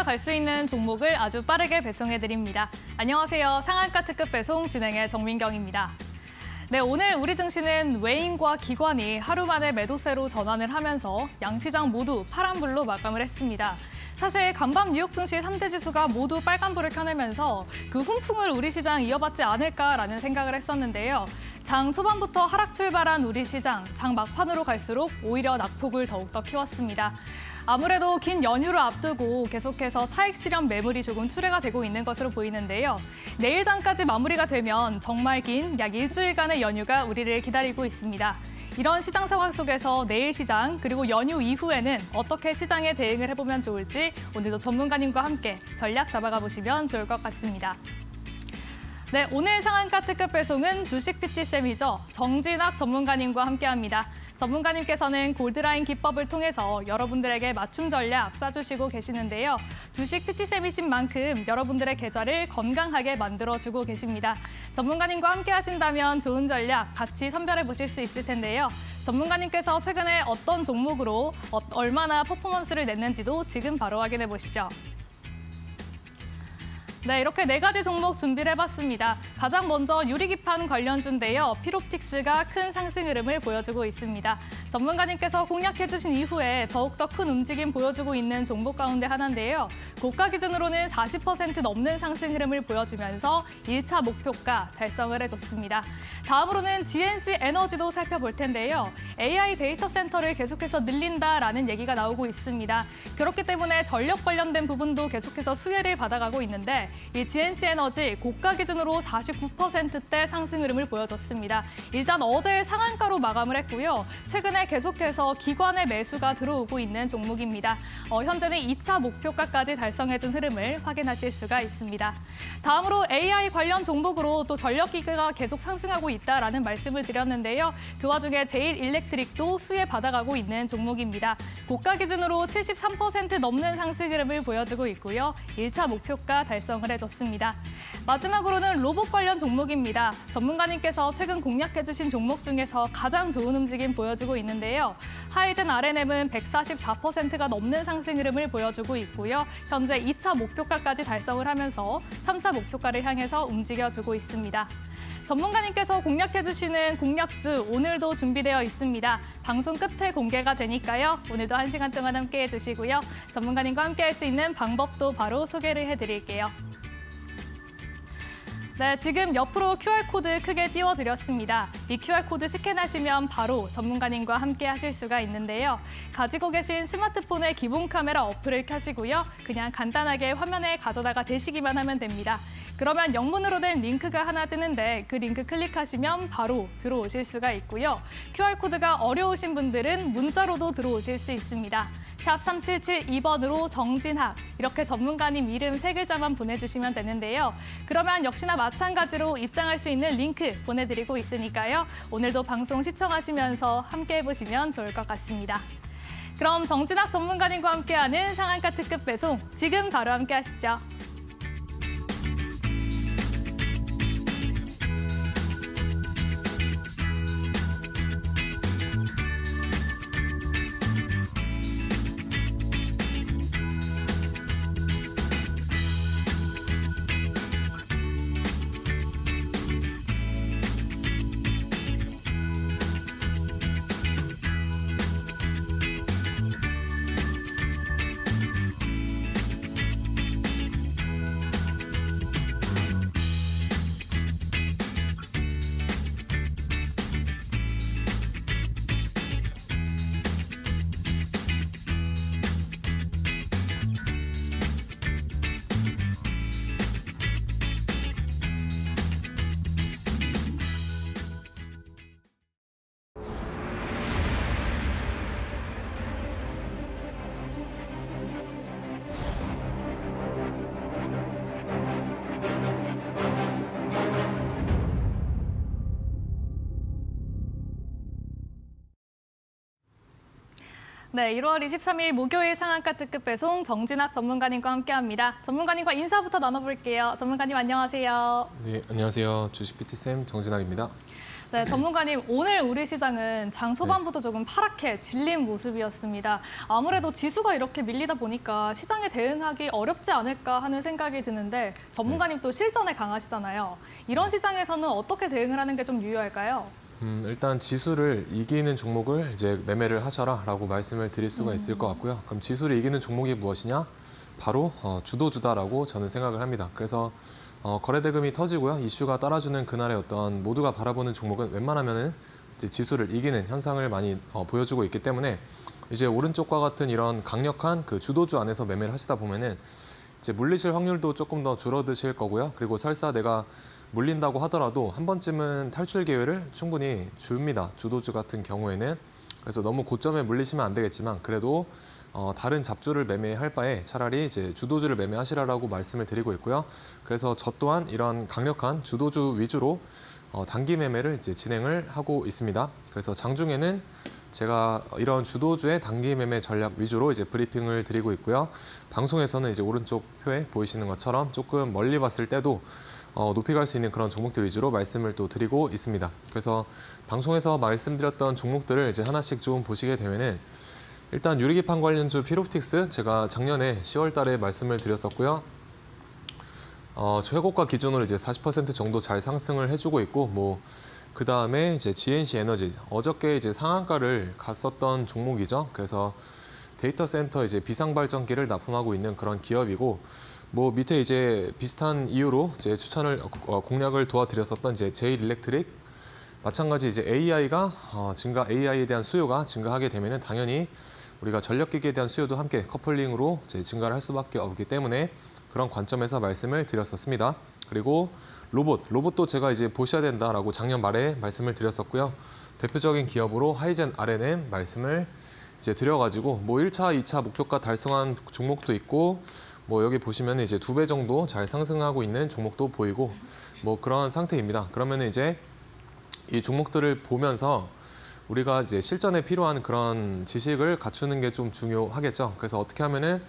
갈 수 있는 종목을 아주 빠르게 배송해드립니다. 안녕하세요. 상한가 특급 배송 진행의 정민경입니다. 네, 오늘 우리 증시는 외인과 기관이 하루 만에 매도세로 전환을 하면서 양시장 모두 파란불로 마감을 했습니다. 사실 간밤 뉴욕 증시 3대 지수가 모두 빨간불을 켜내면서 그 훈풍을 우리 시장 이어받지 않을까라는 생각을 했었는데요. 장 초반부터 하락 출발한 우리 시장, 장 막판으로 갈수록 오히려 낙폭을 더욱더 키웠습니다. 아무래도 긴 연휴를 앞두고 계속해서 차익 실현 매물이 조금 출회가 되고 있는 것으로 보이는데요. 내일 장까지 마무리가 되면 정말 긴 약 일주일간의 연휴가 우리를 기다리고 있습니다. 이런 시장 상황 속에서 내일 시장 그리고 연휴 이후에는 어떻게 시장에 대응을 해보면 좋을지 오늘도 전문가님과 함께 전략 잡아가 보시면 좋을 것 같습니다. 네, 오늘 상한가 특급 배송은 주식 PT쌤이죠. 정진학 전문가님과 함께합니다. 전문가님께서는 골드라인 기법을 통해서 여러분들에게 맞춤 전략 짜주시고 계시는데요. 주식 PT쌤이신 만큼 여러분들의 계좌를 건강하게 만들어주고 계십니다. 전문가님과 함께 하신다면 좋은 전략 같이 선별해 보실 수 있을 텐데요. 전문가님께서 최근에 어떤 종목으로 얼마나 퍼포먼스를 냈는지도 지금 바로 확인해 보시죠. 네, 이렇게 4가지 종목 준비를 해봤습니다. 가장 먼저 유리기판 관련주인데요. 필옵틱스가 큰 상승 흐름을 보여주고 있습니다. 전문가님께서 공략해주신 이후에 더욱더 큰 움직임 보여주고 있는 종목 가운데 하나인데요. 고가 기준으로는 40% 넘는 상승 흐름을 보여주면서 1차 목표가 달성을 해줬습니다. 다음으로는 GNC 에너지도 살펴볼 텐데요. AI 데이터 센터를 계속해서 늘린다라는 얘기가 나오고 있습니다. 그렇기 때문에 전력 관련된 부분도 계속해서 수혜를 받아가고 있는데 이 GNC 에너지 고가 기준으로 49%대 상승 흐름을 보여줬습니다. 일단 어제 상한가로 마감을 했고요. 최근에 계속해서 기관의 매수가 들어오고 있는 종목입니다. 현재는 2차 목표가까지 달성해준 흐름을 확인하실 수가 있습니다. 다음으로 AI 관련 종목으로 또 전력기가 계속 상승하고 있다라는 말씀을 드렸는데요. 그 와중에 제일일렉트릭도 수혜 받아가고 있는 종목입니다. 고가 기준으로 73% 넘는 상승 흐름을 보여주고 있고요. 1차 목표가 달성을 해줬습니다. 마지막으로는 로봇 관련 종목입니다. 전문가님께서 최근 공략해주신 종목 중에서 가장 좋은 움직임 보여주고 있는데요. 하이젠 R&M은 144%가 넘는 상승 흐름을 보여주고 있고요. 현재 2차 목표가까지 달성을 하면서 3차 목표가를 향해서 움직여주고 있습니다. 전문가님께서 공략해주시는 공략주 오늘도 준비되어 있습니다. 방송 끝에 공개가 되니까요. 오늘도 1시간 동안 함께해 주시고요. 전문가님과 함께할 수 있는 방법도 바로 소개를 해드릴게요. 네, 지금 옆으로 QR코드 크게 띄워드렸습니다. 이 QR코드 스캔하시면 바로 전문가님과 함께 하실 수가 있는데요. 가지고 계신 스마트폰의 기본 카메라 어플을 켜시고요. 그냥 간단하게 화면에 가져다가 대시기만 하면 됩니다. 그러면 영문으로 된 링크가 하나 뜨는데 그 링크 클릭하시면 바로 들어오실 수가 있고요. QR코드가 어려우신 분들은 문자로도 들어오실 수 있습니다. 샵 3772번으로 정진학 이렇게 전문가님 이름 3글자만 보내주시면 되는데요. 그러면 역시나 마찬가지로 입장할 수 있는 링크 보내드리고 있으니까요. 오늘도 방송 시청하시면서 함께 해보시면 좋을 것 같습니다. 그럼 정진학 전문가님과 함께하는 상한가 특급 배송 지금 바로 함께 하시죠. 네, 1월 23일 목요일 상한가 특급 배송 정진학 전문가님과 함께합니다. 전문가님과 인사부터 나눠볼게요. 전문가님 안녕하세요. 네, 안녕하세요. 주식 PT쌤 정진학입니다. 네, 전문가님, 오늘 우리 시장은 장 초반부터 조금 파랗게 질린 모습이었습니다. 아무래도 지수가 이렇게 밀리다 보니까 시장에 대응하기 어렵지 않을까 하는 생각이 드는데 전문가님 또 실전에 강하시잖아요. 이런 시장에서는 어떻게 대응을 하는 게 좀 유효할까요? 일단 지수를 이기는 종목을 이제 매매를 하셔라라고 말씀을 드릴 수가 있을 것 같고요. 그럼 지수를 이기는 종목이 무엇이냐? 바로 주도주다라고 저는 생각을 합니다. 그래서 거래대금이 터지고요. 이슈가 따라주는 그날의 어떤 모두가 바라보는 종목은 웬만하면은 이제 지수를 이기는 현상을 많이 보여주고 있기 때문에 이제 오른쪽과 같은 이런 강력한 그 주도주 안에서 매매를 하시다 보면은 이제 물리실 확률도 조금 더 줄어드실 거고요. 그리고 설사 내가 물린다고 하더라도 한 번쯤은 탈출 기회를 충분히 줍니다. 주도주 같은 경우에는. 그래서 너무 고점에 물리시면 안 되겠지만 그래도 다른 잡주를 매매할 바에 차라리 이제 주도주를 매매하시라고 말씀을 드리고 있고요. 그래서 저 또한 이런 강력한 주도주 위주로 단기 매매를 이제 진행을 하고 있습니다. 그래서 장중에는 제가 이런 주도주의 단기 매매 전략 위주로 이제 브리핑을 드리고 있고요. 방송에서는 이제 오른쪽 표에 보이시는 것처럼 조금 멀리 봤을 때도 높이 갈 수 있는 그런 종목들 위주로 말씀을 또 드리고 있습니다. 그래서 방송에서 말씀드렸던 종목들을 이제 하나씩 좀 보시게 되면은 일단 유리기판 관련주 피롭틱스 제가 작년에 10월 달에 말씀을 드렸었고요. 최고가 기준으로 이제 40% 정도 잘 상승을 해주고 있고 그 다음에 이제 GNC 에너지 어저께 이제 상한가를 갔었던 종목이죠. 그래서 데이터 센터 이제 비상 발전기를 납품하고 있는 그런 기업이고 밑에 이제 비슷한 이유로 이제 추천을 공략을 도와드렸었던 이제 제일 일렉트릭 마찬가지 이제 AI가 AI에 대한 수요가 증가하게 되면은 당연히 우리가 전력기기에 대한 수요도 함께 커플링으로 이제 증가를 할 수밖에 없기 때문에 그런 관점에서 말씀을 드렸었습니다. 그리고 로봇도 제가 이제 보셔야 된다라고 작년 말에 말씀을 드렸었고요. 대표적인 기업으로 하이젠 R&M 말씀을 이제 드려가지고 1차, 2차 목표가 달성한 종목도 있고 여기 보시면 이제 2배 정도 잘 상승하고 있는 종목도 보이고 그런 상태입니다. 그러면 이제 이 종목들을 보면서 우리가 이제 실전에 필요한 그런 지식을 갖추는 게 좀 중요하겠죠. 그래서 어떻게 하면은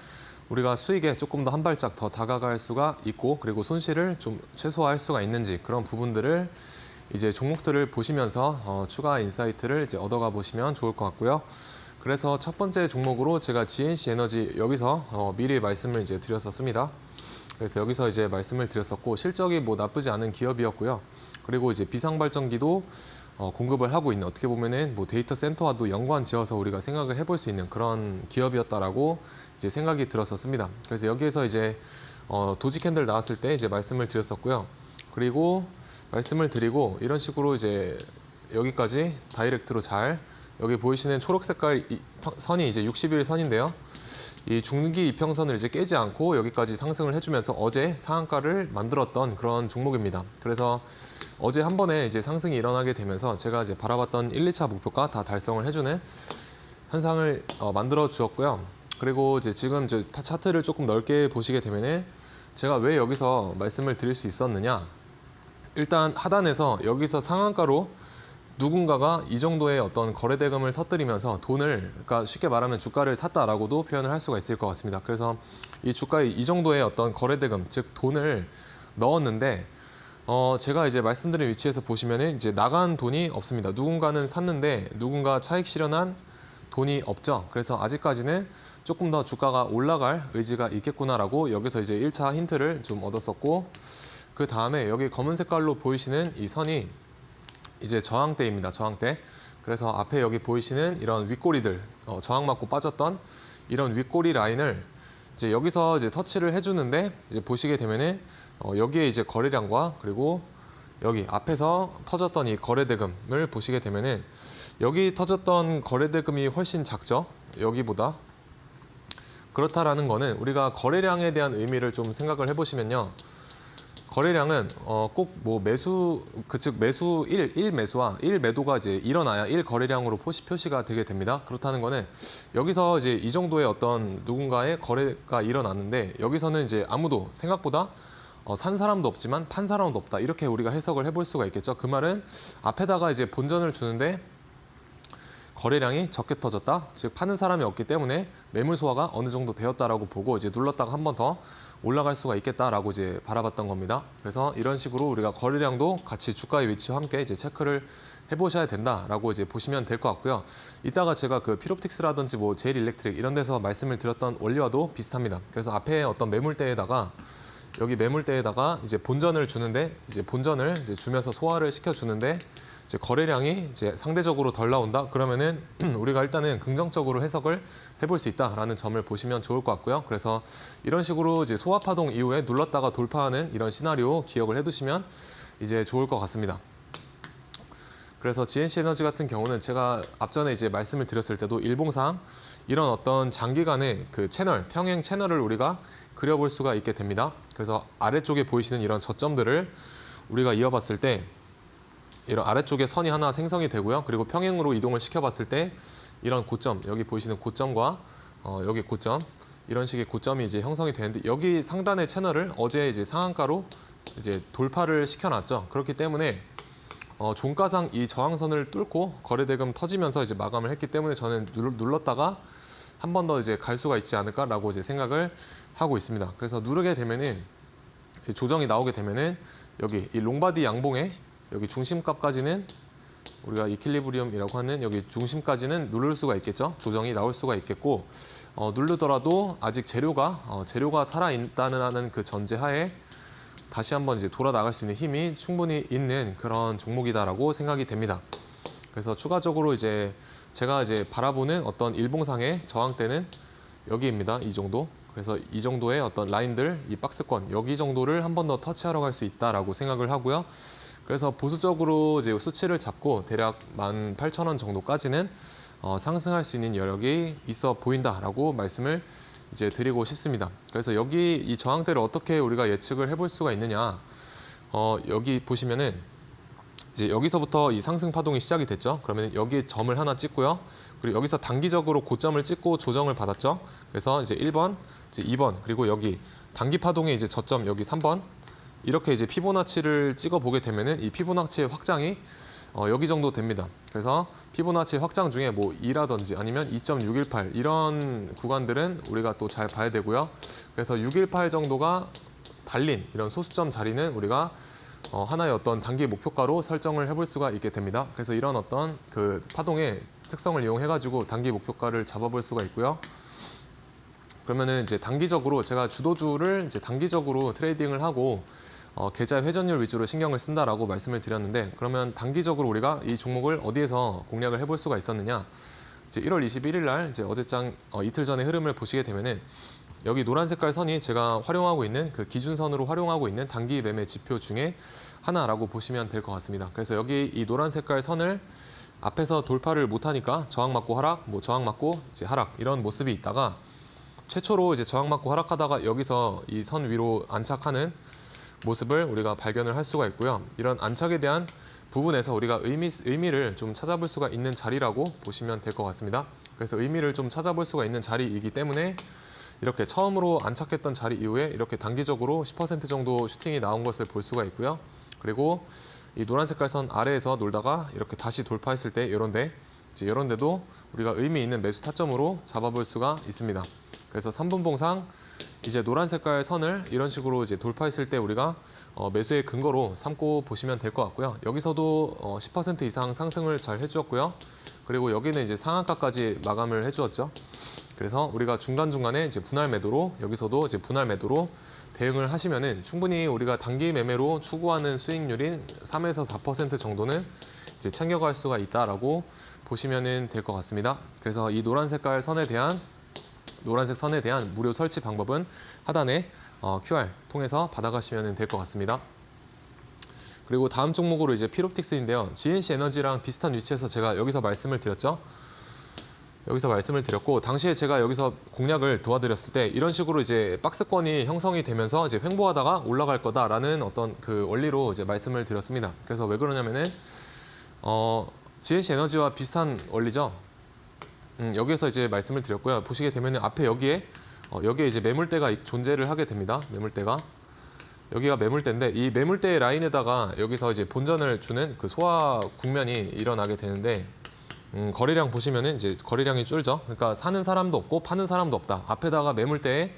우리가 수익에 조금 더 한 발짝 더 다가갈 수가 있고 그리고 손실을 좀 최소화할 수가 있는지 그런 부분들을 이제 종목들을 보시면서 추가 인사이트를 이제 얻어가 보시면 좋을 것 같고요. 그래서 첫 번째 종목으로 제가 GNC 에너지 여기서 미리 말씀을 이제 드렸었습니다. 그래서 여기서 이제 말씀을 드렸었고 실적이 나쁘지 않은 기업이었고요. 그리고 이제 비상발전기도 공급을 하고 있는 어떻게 보면은 데이터 센터와도 연관지어서 우리가 생각을 해볼 수 있는 그런 기업이었다라고 이제 생각이 들었었습니다. 그래서 여기에서 이제 도지 캔들 나왔을 때 이제 말씀을 드렸었고요. 그리고 말씀을 드리고 이런 식으로 이제 여기까지 다이렉트로 여기 보이시는 초록 색깔 선이 이제 60일 선인데요. 이 중기 이평선을 이제 깨지 않고 여기까지 상승을 해주면서 어제 상한가를 만들었던 그런 종목입니다. 그래서 어제 한 번에 이제 상승이 일어나게 되면서 제가 이제 바라봤던 1, 2차 목표가 다 달성을 해주는 현상을 만들어 주었고요. 그리고 이제 지금 차트를 조금 넓게 보시게 되면은 제가 왜 여기서 말씀을 드릴 수 있었느냐. 일단 하단에서 여기서 상한가로 누군가가 이 정도의 어떤 거래대금을 터뜨리면서 그러니까 쉽게 말하면 주가를 샀다라고도 표현을 할 수가 있을 것 같습니다. 그래서 이 주가에 이 정도의 어떤 거래대금, 즉 돈을 넣었는데 제가 이제 말씀드린 위치에서 보시면은 이제 나간 돈이 없습니다. 누군가는 샀는데 누군가 차익 실현한 돈이 없죠. 그래서 아직까지는 조금 더 주가가 올라갈 의지가 있겠구나라고 여기서 이제 1차 힌트를 좀 얻었었고 그 다음에 여기 검은 색깔로 보이시는 이 선이 이제 저항대입니다. 저항대. 그래서 앞에 여기 보이시는 이런 윗꼬리들, 저항 맞고 빠졌던 이런 윗꼬리 라인을 이제 여기서 이제 터치를 해주는데 이제 보시게 되면은 여기에 이제 거래량과 그리고 여기 앞에서 터졌던 이 거래대금을 보시게 되면은 여기 터졌던 거래대금이 훨씬 작죠. 여기보다. 그렇다라는 거는 우리가 거래량에 대한 의미를 좀 생각을 해보시면요. 거래량은 꼭 매수 즉 매수 1 매수와 1 매도가 이제 일어나야 1 거래량으로 표시가 되게 됩니다. 그렇다는 거는 여기서 이제 이 정도의 어떤 누군가의 거래가 일어났는데 여기서는 이제 아무도 생각보다 산 사람도 없지만 판 사람도 없다. 이렇게 우리가 해석을 해볼 수가 있겠죠. 그 말은 앞에다가 이제 본전을 주는데 거래량이 적게 터졌다. 즉 파는 사람이 없기 때문에 매물 소화가 어느 정도 되었다라고 보고 이제 눌렀다가 한 번 더 올라갈 수가 있겠다라고 이제 바라봤던 겁니다. 그래서 이런 식으로 우리가 거래량도 같이 주가의 위치와 함께 이제 체크를 해보셔야 된다라고 이제 보시면 될 것 같고요. 이따가 제가 그 피롭틱스라든지 뭐 제일 일렉트릭 이런 데서 말씀을 드렸던 원리와도 비슷합니다. 그래서 앞에 어떤 매물대에다가 여기 매물대에다가 이제 본전을 주는데 이제 본전을 이제 주면서 소화를 시켜 주는데 이제 거래량이 이제 상대적으로 덜 나온다. 그러면은 우리가 일단은 긍정적으로 해석을 해볼 수 있다라는 점을 보시면 좋을 것 같고요. 그래서 이런 식으로 이제 소화 파동 이후에 눌렀다가 돌파하는 이런 시나리오 기억을 해두시면 이제 좋을 것 같습니다. 그래서 GNC 에너지 같은 경우는 제가 앞전에 이제 말씀을 드렸을 때도 일봉상 이런 어떤 장기간의 그 채널, 평행 채널을 우리가 그려볼 수가 있게 됩니다. 그래서 아래쪽에 보이시는 이런 저점들을 우리가 이어봤을 때 이런 아래쪽에 선이 하나 생성이 되고요. 그리고 평행으로 이동을 시켜봤을 때 이런 고점, 여기 보이시는 고점과 여기 고점, 이런 식의 고점이 이제 형성이 되는데 여기 상단의 채널을 어제 이제 상한가로 이제 돌파를 시켜놨죠. 그렇기 때문에 종가상 이 저항선을 뚫고 거래대금 터지면서 이제 마감을 했기 때문에 저는 눌렀다가 한 번 더 이제 갈 수가 있지 않을까라고 이제 생각을 하고 있습니다. 그래서 누르게 되면은 조정이 나오게 되면은 여기 이 롱바디 양봉의 여기 중심값까지는 우리가 이퀄리브리움이라고 하는 여기 중심까지는 누를 수가 있겠죠. 조정이 나올 수가 있겠고 누르더라도 아직 재료가 살아 있다는 그 전제하에 다시 한번 이제 돌아 나갈 수 있는 힘이 충분히 있는 그런 종목이다라고 생각이 됩니다. 그래서 추가적으로 이제 제가 이제 바라보는 어떤 일봉상의 저항대는 여기입니다. 이 정도. 그래서 이 정도의 어떤 라인들, 이 박스권 여기 정도를 한 번 더 터치하러 갈 수 있다라고 생각을 하고요. 그래서 보수적으로 이제 수치를 잡고 대략 18,000원 정도까지는 상승할 수 있는 여력이 있어 보인다라고 말씀을 이제 드리고 싶습니다. 그래서 여기 이 저항대를 어떻게 우리가 예측을 해볼 수가 있느냐? 여기 보시면은 이제 여기서부터 이 상승 파동이 시작이 됐죠. 그러면 여기 점을 하나 찍고요. 그리고 여기서 단기적으로 고점을 찍고 조정을 받았죠. 그래서 이제 1번, 이제 2번, 그리고 여기 단기 파동의 이제 저점 여기 3번. 이렇게 이제 피보나치를 찍어 보게 되면은 이 피보나치의 확장이 여기 정도 됩니다. 그래서 피보나치 확장 중에 뭐 2라든지 아니면 2.618 이런 구간들은 우리가 또 잘 봐야 되고요. 그래서 618 정도가 달린 이런 소수점 자리는 우리가 하나의 어떤 단기 목표가로 설정을 해볼 수가 있게 됩니다. 그래서 이런 어떤 그 파동의 특성을 이용해가지고 단기 목표가를 잡아볼 수가 있고요. 그러면은 이제 단기적으로 제가 주도주를 이제 단기적으로 트레이딩을 하고 계좌 회전율 위주로 신경을 쓴다라고 말씀을 드렸는데 그러면 단기적으로 우리가 이 종목을 어디에서 공략을 해볼 수가 있었느냐? 이제 1월 21일 날 이제 어제장 이틀 전의 흐름을 보시게 되면은 여기 노란 색깔 선이 제가 활용하고 있는 그 기준선으로 활용하고 있는 단기 매매 지표 중에 하나라고 보시면 될 것 같습니다. 그래서 여기 이 노란 색깔 선을 앞에서 돌파를 못하니까 저항 맞고 하락, 뭐 저항 맞고 이제 하락 이런 모습이 있다가 최초로 이제 저항 맞고 하락하다가 여기서 이 선 위로 안착하는 모습을 우리가 발견을 할 수가 있고요. 이런 안착에 대한 부분에서 우리가 의미를 좀 찾아볼 수가 있는 자리라고 보시면 될 것 같습니다. 그래서 의미를 좀 찾아볼 수가 있는 자리이기 때문에 이렇게 처음으로 안착했던 자리 이후에 이렇게 단기적으로 10% 정도 슈팅이 나온 것을 볼 수가 있고요. 그리고 이 노란 색깔 선 아래에서 놀다가 이렇게 다시 돌파했을 때 이런 데도 우리가 의미 있는 매수 타점으로 잡아볼 수가 있습니다. 그래서 3분봉상 이제 노란 색깔 선을 이런 식으로 이제 돌파했을 때 우리가 매수의 근거로 삼고 보시면 될 것 같고요. 여기서도 10% 이상 상승을 잘 해주었고요. 그리고 여기는 이제 상한가까지 마감을 해주었죠. 그래서 우리가 중간중간에 이제 분할 매도로 여기서도 이제 분할 매도로 대응을 하시면은 충분히 우리가 단기 매매로 추구하는 수익률인 3에서 4% 정도는 이제 챙겨갈 수가 있다라고 보시면 될 것 같습니다. 그래서 이 노란색 선에 대한 무료 설치 방법은 하단에 QR 통해서 받아가시면 될 것 같습니다. 그리고 다음 종목으로 이제 피롭틱스인데요. GNC 에너지랑 비슷한 위치에서 제가 여기서 말씀을 드렸죠. 여기서 말씀을 드렸고 당시에 제가 여기서 공략을 도와드렸을 때 이런 식으로 이제 박스권이 형성이 되면서 이제 횡보하다가 올라갈 거다라는 어떤 그 원리로 이제 말씀을 드렸습니다. 그래서 왜 그러냐면은 GNC 에너지와 비슷한 원리죠. 여기에서 이제 말씀을 드렸고요. 보시게 되면 앞에 여기에 이제 매물대가 존재를 하게 됩니다. 매물대가 여기가 매물대인데 이 매물대 라인에다가 여기서 이제 본전을 주는 그 소화 국면이 일어나게 되는데 거래량 보시면은 이제 거래량이 줄죠. 그러니까 사는 사람도 없고 파는 사람도 없다. 앞에다가 매물대에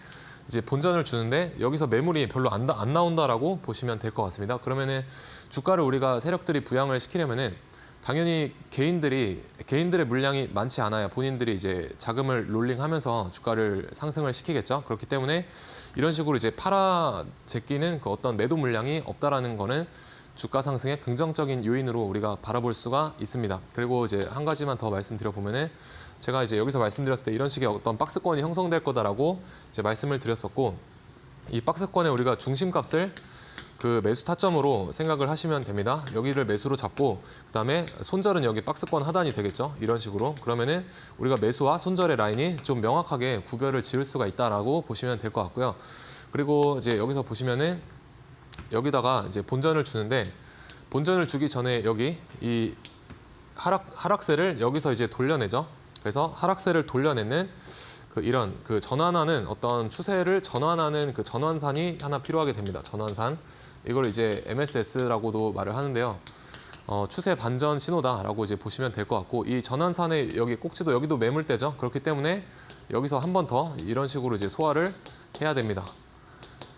이제 본전을 주는데 여기서 매물이 별로 안 나온다라고 보시면 될 것 같습니다. 그러면은 주가를 우리가 세력들이 부양을 시키려면은 당연히 개인들의 물량이 많지 않아야 본인들이 이제 자금을 롤링하면서 주가를 상승을 시키겠죠. 그렇기 때문에 이런 식으로 이제 팔아 제끼는 그 어떤 매도 물량이 없다라는 거는 주가 상승의 긍정적인 요인으로 우리가 바라볼 수가 있습니다. 그리고 이제 한 가지만 더 말씀드려 보면은 제가 이제 여기서 말씀드렸을 때 이런 식의 어떤 박스권이 형성될 거다라고 이제 말씀을 드렸었고, 이 박스권에 우리가 중심값을 그 매수 타점으로 생각을 하시면 됩니다. 여기를 매수로 잡고 그다음에 손절은 여기 박스권 하단이 되겠죠. 이런 식으로. 그러면은 우리가 매수와 손절의 라인이 좀 명확하게 구별을 지을 수가 있다라고 보시면 될 것 같고요. 그리고 이제 여기서 보시면은 여기다가 이제 본전을 주는데, 본전을 주기 전에 여기 이 하락세를 여기서 이제 돌려내죠. 그래서 하락세를 돌려내는 이런 전환하는 어떤 추세를 전환하는 그 전환산이 하나 필요하게 됩니다. 전환산. 이걸 이제 MSS라고도 말을 하는데요. 추세 반전 신호다라고 이제 보시면 될 것 같고, 이 전환산의 여기 꼭지도 여기도 매물대죠. 그렇기 때문에 여기서 한 번 더 이런 식으로 이제 소화를 해야 됩니다.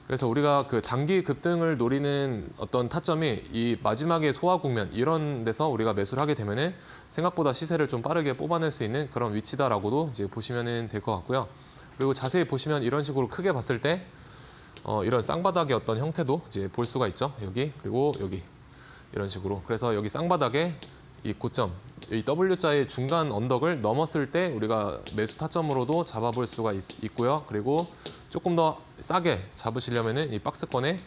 그래서 우리가 그 단기 급등을 노리는 어떤 타점이 이 마지막에 소화 국면 이런 데서 우리가 매수를 하게 되면은 생각보다 시세를 좀 빠르게 뽑아낼 수 있는 그런 위치다라고도 이제 보시면 될 것 같고요. 그리고 자세히 보시면 이런 식으로 크게 봤을 때 이런 쌍바닥의 어떤 형태도 이제 볼 수가 있죠. 여기 그리고 여기 이런 식으로. 그래서 여기 쌍바닥에 이 고점, 이 W자의 중간 언덕을 넘었을 때 우리가 매수 타점으로도 잡아볼 수가 있고요. 그리고 조금 더 싸게 잡으시려면은 이 박스권의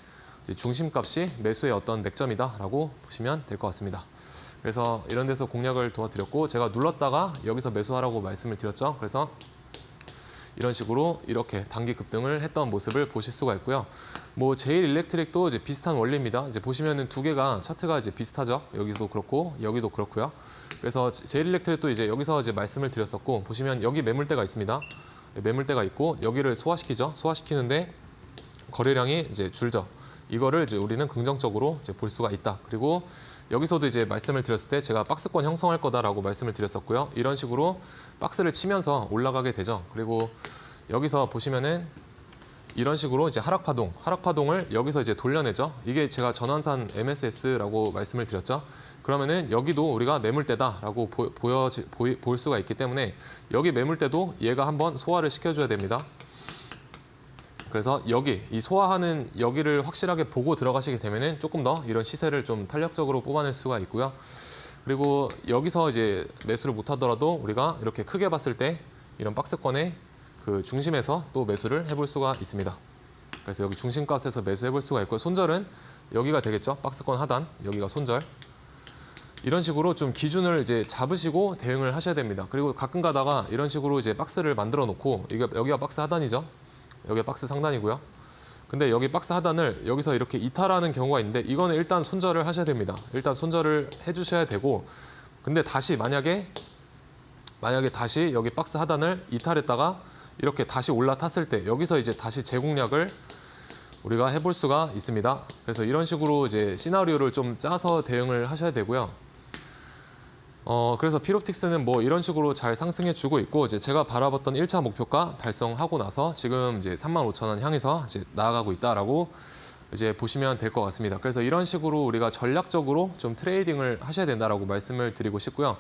중심값이 매수의 어떤 맥점이다라고 보시면 될 것 같습니다. 그래서 이런 데서 공략을 도와드렸고, 제가 눌렀다가 여기서 매수하라고 말씀을 드렸죠. 그래서 이런 식으로 이렇게 단기 급등을 했던 모습을 보실 수가 있고요. 뭐 제일 일렉트릭도 이제 비슷한 원리입니다. 이제 보시면은 두 개가 차트가 이제 비슷하죠. 여기도 그렇고 여기도 그렇고요. 그래서 제일 일렉트릭도 이제 여기서 이제 말씀을 드렸었고, 보시면 여기 매물대가 있습니다. 매물대가 있고 여기를 소화시키죠. 소화시키는데 거래량이 이제 줄죠. 이거를 이제 우리는 긍정적으로 이제 볼 수가 있다. 그리고 여기서도 이제 말씀을 드렸을 때 제가 박스권 형성할 거다라고 말씀을 드렸었고요. 이런 식으로 박스를 치면서 올라가게 되죠. 그리고 여기서 보시면은 이런 식으로 이제 하락파동을 여기서 이제 돌려내죠. 이게 제가 전환산 MSS라고 말씀을 드렸죠. 그러면은 여기도 우리가 매물대다라고 볼 수가 있기 때문에 여기 매물대도 얘가 한번 소화를 시켜줘야 됩니다. 그래서 여기 이 소화하는 여기를 확실하게 보고 들어가시게 되면은 조금 더 이런 시세를 좀 탄력적으로 뽑아낼 수가 있고요. 그리고 여기서 이제 매수를 못 하더라도 우리가 이렇게 크게 봤을 때 이런 박스권의 그 중심에서 또 매수를 해볼 수가 있습니다. 그래서 여기 중심값에서 매수해볼 수가 있고, 손절은 여기가 되겠죠. 박스권 하단, 여기가 손절. 이런 식으로 좀 기준을 이제 잡으시고 대응을 하셔야 됩니다. 그리고 가끔 가다가 이런 식으로 이제 박스를 만들어 놓고, 여기가 박스 하단이죠. 여기가 박스 상단이고요. 근데 여기 박스 하단을 여기서 이렇게 이탈하는 경우가 있는데, 이거는 일단 손절을 하셔야 됩니다. 일단 손절을 해주셔야 되고, 근데 다시 만약에 다시 여기 박스 하단을 이탈했다가 이렇게 다시 올라탔을 때 여기서 이제 다시 재공략을 우리가 해볼 수가 있습니다. 그래서 이런 식으로 이제 시나리오를 좀 짜서 대응을 하셔야 되고요. 그래서 피롭틱스는 뭐 이런 식으로 잘 상승해 주고 있고, 이제 제가 바라봤던 1차 목표가 달성하고 나서 지금 이제 35,000원 향해서 이제 나아가고 있다라고 이제 보시면 될 것 같습니다. 그래서 이런 식으로 우리가 전략적으로 좀 트레이딩을 하셔야 된다라고 말씀을 드리고 싶고요.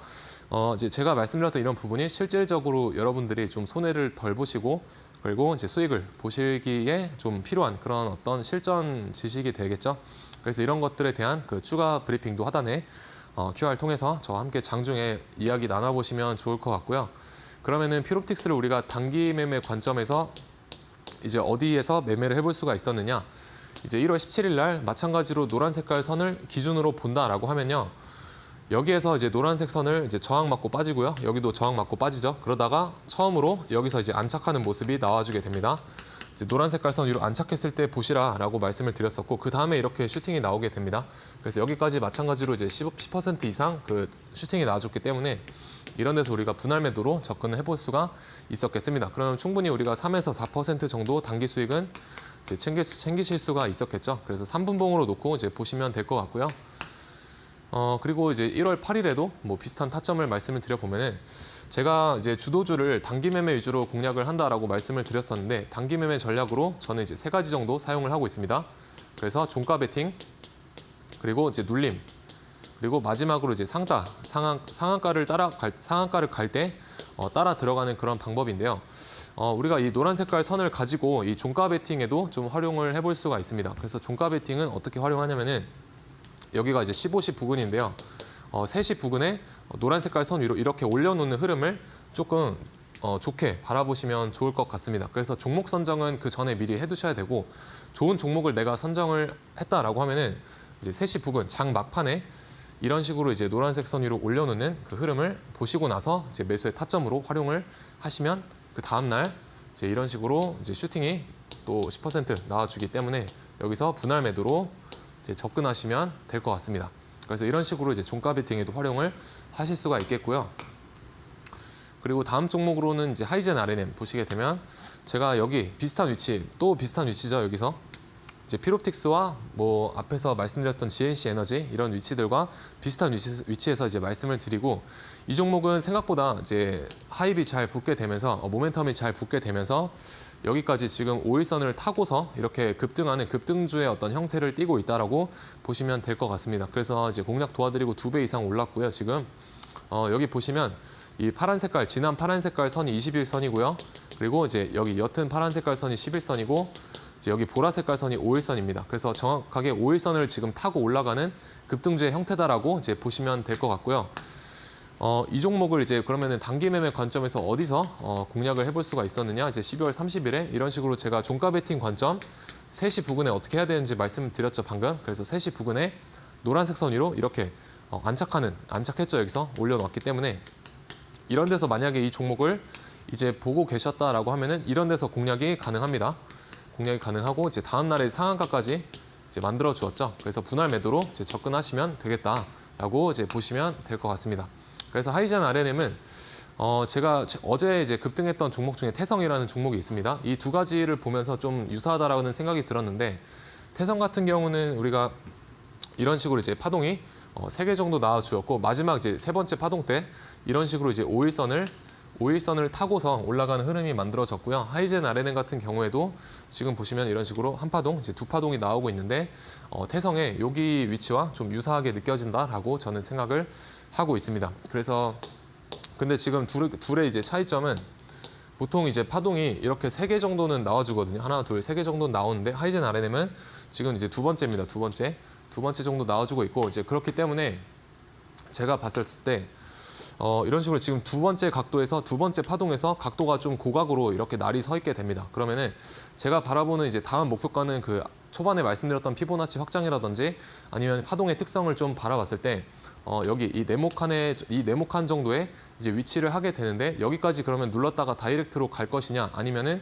이제 제가 말씀드렸던 이런 부분이 실질적으로 여러분들이 좀 손해를 덜 보시고, 그리고 이제 수익을 보시기에 좀 필요한 그런 어떤 실전 지식이 되겠죠. 그래서 이런 것들에 대한 그 추가 브리핑도 하단에 QR 통해서 저와 함께 장중에 이야기 나눠보시면 좋을 것 같고요. 그러면은 피롭틱스를 우리가 단기 매매 관점에서 이제 어디에서 매매를 해볼 수가 있었느냐? 이제 1월 17일 날 마찬가지로 노란 색깔 선을 기준으로 본다라고 하면요. 여기에서 이제 노란색 선을 이제 저항 맞고 빠지고요. 여기도 저항 맞고 빠지죠. 그러다가 처음으로 여기서 이제 안착하는 모습이 나와주게 됩니다. 이제 노란 색깔 선 위로 안착했을 때 보시라라고 말씀을 드렸었고, 그 다음에 이렇게 슈팅이 나오게 됩니다. 그래서 여기까지 마찬가지로 이제 10% 이상 그 슈팅이 나와줬기 때문에 이런 데서 우리가 분할 매도로 접근을 해볼 수가 있었겠습니다. 그러면 충분히 우리가 3에서 4% 정도 단기 수익은 이제 챙기실 수가 있었겠죠. 그래서 3분봉으로 놓고 이제 보시면 될 것 같고요. 그리고 이제 1월 8일에도 뭐 비슷한 타점을 말씀을 드려보면은 제가 이제 주도주를 단기 매매 위주로 공략을 한다라고 말씀을 드렸었는데 단기 매매 전략으로 저는 이제 3가지 정도 사용을 하고 있습니다. 그래서 종가 베팅, 그리고 이제 눌림, 그리고 마지막으로 이제 상한가를 갈 때 따라 들어가는 그런 방법인데요. 우리가 이 노란 색깔 선을 가지고 이 종가 베팅에도 좀 활용을 해볼 수가 있습니다. 그래서 종가 베팅은 어떻게 활용하냐면은 여기가 이제 15시 부근인데요. 3시 부근에 노란 색깔 선 위로 이렇게 올려놓는 흐름을 조금 좋게 바라보시면 좋을 것 같습니다. 그래서 종목 선정은 그 전에 미리 해두셔야 되고 좋은 종목을 내가 선정을 했다라고 하면은 이제 3시 부근 장 막판에 이런 식으로 이제 노란색 선 위로 올려놓는 그 흐름을 보시고 나서 이제 매수의 타점으로 활용을 하시면 그 다음 날 이제 이런 식으로 이제 슈팅이 또 10% 나와주기 때문에 여기서 분할 매도로 이제 접근하시면 될 것 같습니다. 그래서 이런 식으로 이제 종가 베팅에도 활용을 하실 수가 있겠고요. 그리고 다음 종목으로는 이제 하이젠 R&M 보시게 되면 제가 여기 비슷한 위치, 또 비슷한 위치죠. 여기서 이제 피롭틱스와 뭐 앞에서 말씀드렸던 GNC 에너지 이런 위치들과 비슷한 위치에서 이제 말씀을 드리고 이 종목은 생각보다 이제 하입이 잘 붙게 되면서 모멘텀이 잘 붙게 되면서 여기까지 지금 5일선을 타고서 이렇게 급등하는 급등주의 어떤 형태를 띠고 있다라고 보시면 될 것 같습니다. 그래서 이제 공략 도와드리고 2배 이상 올랐고요. 지금 여기 보시면 이 파란 색깔, 진한 파란 색깔 선이 21선이고요. 그리고 이제 여기 옅은 파란 색깔 선이 11선이고 이제 여기 보라 색깔 선이 5일선입니다. 그래서 정확하게 5일선을 지금 타고 올라가는 급등주의 형태다라고 이제 보시면 될 것 같고요. 이 종목을 이제 그러면은 단기 매매 관점에서 어디서 공략을 해볼 수가 있었느냐? 이제 12월 30일에 이런 식으로 제가 종가 베팅 관점 3시 부근에 어떻게 해야 되는지 말씀드렸죠 방금. 그래서 3시 부근에 노란색 선 위로 이렇게 안착했죠. 여기서 올려놨기 때문에 이런 데서 만약에 이 종목을 이제 보고 계셨다라고 하면은 이런 데서 공략이 가능합니다. 공략이 가능하고 이제 다음 날의 상한가까지 이제 만들어 주었죠. 그래서 분할 매도로 이제 접근하시면 되겠다라고 이제 보시면 될 것 같습니다. 그래서 하이젠 R&M은 제가 어제 이제 급등했던 종목 중에 태성이라는 종목이 있습니다. 이 두 가지를 보면서 좀 유사하다라는 생각이 들었는데 태성 같은 경우는 우리가 이런 식으로 이제 파동이 3개 정도 나와 주었고 마지막 이제 3번째 파동 때 이런 식으로 이제 5일선을 타고서 올라가는 흐름이 만들어졌고요. 하이젠 R&M 같은 경우에도 지금 보시면 이런 식으로 한 파동, 이제 두 파동이 나오고 있는데 태성의 여기 위치와 좀 유사하게 느껴진다라고 저는 생각을 하고 있습니다. 그래서 근데 지금 둘의 이제 차이점은 보통 이제 파동이 이렇게 3개 정도는 나와주거든요. 하나, 둘, 3개 정도는 나오는데 하이젠 R&M은 지금 이제 두 번째입니다. 두 번째 정도 나와주고 있고 이제 그렇기 때문에 제가 봤을 때 이런 식으로 지금 두 번째 각도에서 두 번째 파동에서 각도가 좀 고각으로 이렇게 날이 서 있게 됩니다. 그러면은 제가 바라보는 이제 다음 목표가는 그 초반에 말씀드렸던 피보나치 확장이라든지 아니면 파동의 특성을 좀 바라봤을 때 여기 이 네모칸 정도의 이제 위치를 하게 되는데 여기까지 그러면 눌렀다가 다이렉트로 갈 것이냐 아니면은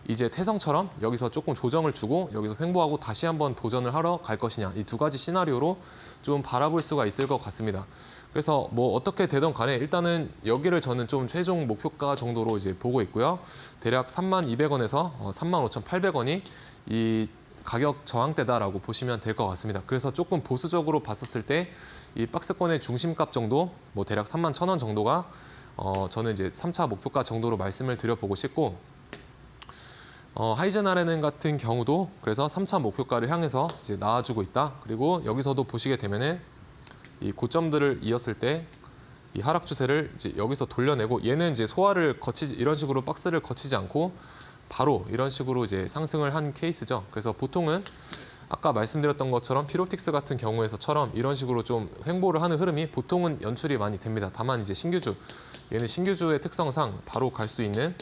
이제 태성처럼 여기서 조금 조정을 주고 여기서 횡보하고 다시 한번 도전을 하러 갈 것이냐 이 두 가지 시나리오로 좀 바라볼 수가 있을 것 같습니다. 그래서 뭐 어떻게 되던 간에 일단은 여기를 저는 좀 최종 목표가 정도로 이제 보고 있고요. 대략 32,200원에서 35,800원이 이 가격 저항대다라고 보시면 될 것 같습니다. 그래서 조금 보수적으로 봤었을 때 이 박스권의 중심값 정도 뭐 대략 31,000원 정도가 저는 이제 3차 목표가 정도로 말씀을 드려보고 싶고 하이젠 R&M 같은 경우도 그래서 3차 목표가를 향해서 이제 나와주고 있다. 그리고 여기서도 보시게 되면은 이 고점들을 이었을 때 이 하락 추세를 이제 여기서 돌려내고 얘는 이제 소화를 이런 식으로 박스를 거치지 않고 바로 이런 식으로 이제 상승을 한 케이스죠. 그래서 보통은 아까 말씀드렸던 것처럼 피롭틱스 같은 경우에서처럼 이런 식으로 좀 횡보를 하는 흐름이 보통은 연출이 많이 됩니다. 다만 이제 얘는 신규주의 특성상 바로 갈 수 있는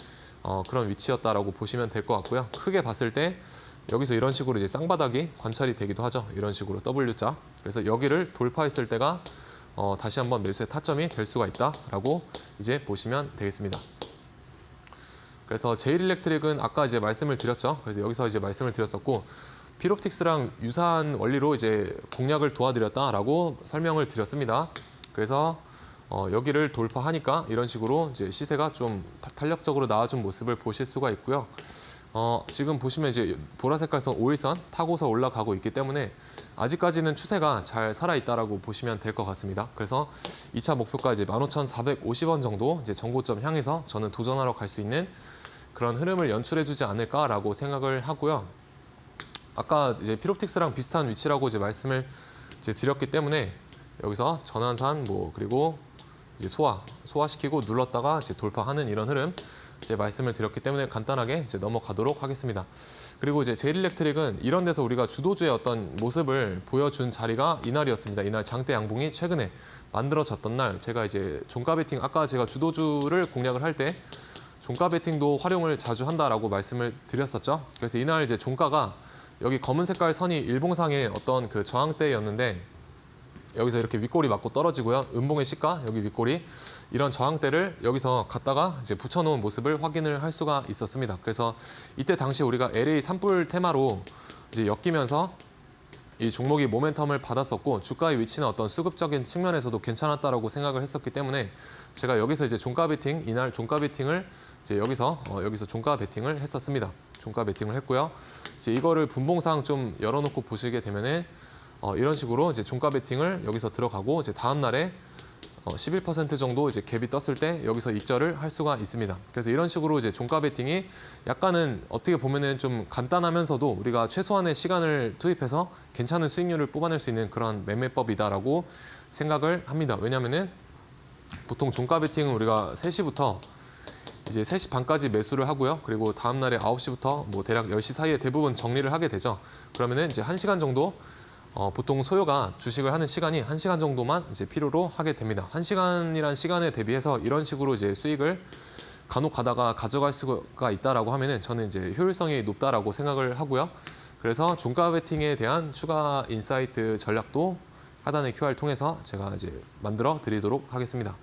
그런 위치였다라고 보시면 될 것 같고요. 크게 봤을 때 여기서 이런 식으로 이제 쌍바닥이 관찰이 되기도 하죠. 이런 식으로 W자. 그래서 여기를 돌파했을 때가 다시 한번 매수의 타점이 될 수가 있다라고 이제 보시면 되겠습니다. 그래서 제일일렉트릭은 아까 이제 말씀을 드렸죠. 그래서 여기서 이제 말씀을 드렸었고 피롭틱스랑 유사한 원리로 이제 공략을 도와드렸다라고 설명을 드렸습니다. 그래서 여기를 돌파하니까 이런 식으로 이제 시세가 좀 탄력적으로 나와준 모습을 보실 수가 있고요. 지금 보시면 이제 보라색깔선 5일선 타고서 올라가고 있기 때문에 아직까지는 추세가 잘 살아있다라고 보시면 될 것 같습니다. 그래서 2차 목표가 이제 15,450원 정도 이제 전고점 향해서 저는 도전하러 갈 수 있는 그런 흐름을 연출해주지 않을까라고 생각을 하고요. 아까 이제 피롭틱스랑 비슷한 위치라고 이제 말씀을 이제 드렸기 때문에 여기서 전환산 그리고 이제 소화시키고 눌렀다가 이제 돌파하는 이런 흐름 이제 말씀을 드렸기 때문에 간단하게 이제 넘어가도록 하겠습니다. 그리고 이제 제일일렉트릭은 이런 데서 우리가 주도주의 어떤 모습을 보여준 자리가 이날이었습니다. 이날 장대 양봉이 최근에 만들어졌던 날 제가 이제 종가 베팅 아까 제가 주도주를 공략을 할 때 종가 베팅도 활용을 자주 한다라고 말씀을 드렸었죠. 그래서 이날 이제 종가가 여기 검은 색깔 선이 일봉상의 어떤 그 저항대였는데 여기서 이렇게 윗골이 맞고 떨어지고요. 음봉의 시가 여기 윗골이 이런 저항대를 여기서 갖다가 이제 붙여놓은 모습을 확인을 할 수가 있었습니다. 그래서 이때 당시 우리가 LA 산불 테마로 이제 엮이면서 이 종목이 모멘텀을 받았었고 주가의 위치는 어떤 수급적인 측면에서도 괜찮았다라고 생각을 했었기 때문에 제가 여기서 이제 종가 베팅 이날 종가 베팅을 이제 여기서 종가 베팅을 했었습니다. 종가 베팅을 했고요. 이제 이거를 분봉상 좀 열어놓고 보시게 되면은 이런 식으로 이제 종가 베팅을 여기서 들어가고 이제 다음 날에 11% 정도 이제 갭이 떴을 때 여기서 익절을 할 수가 있습니다. 그래서 이런 식으로 이제 종가 베팅이 약간은 어떻게 보면은 좀 간단하면서도 우리가 최소한의 시간을 투입해서 괜찮은 수익률을 뽑아낼 수 있는 그런 매매법이다라고 생각을 합니다. 왜냐면은 보통 종가 베팅은 우리가 3시부터 이제 3시 반까지 매수를 하고요. 그리고 다음 날에 9시부터 대략 10시 사이에 대부분 정리를 하게 되죠. 그러면은 이제 1시간 정도 보통 소요가 주식을 하는 시간이 1시간 정도만 이제 필요로 하게 됩니다. 1시간이란 시간에 대비해서 이런 식으로 이제 수익을 간혹 가다가 가져갈 수가 있다라고 하면은 저는 이제 효율성이 높다라고 생각을 하고요. 그래서 종가 베팅에 대한 추가 인사이트 전략도 하단의 QR 통해서 제가 이제 만들어 드리도록 하겠습니다.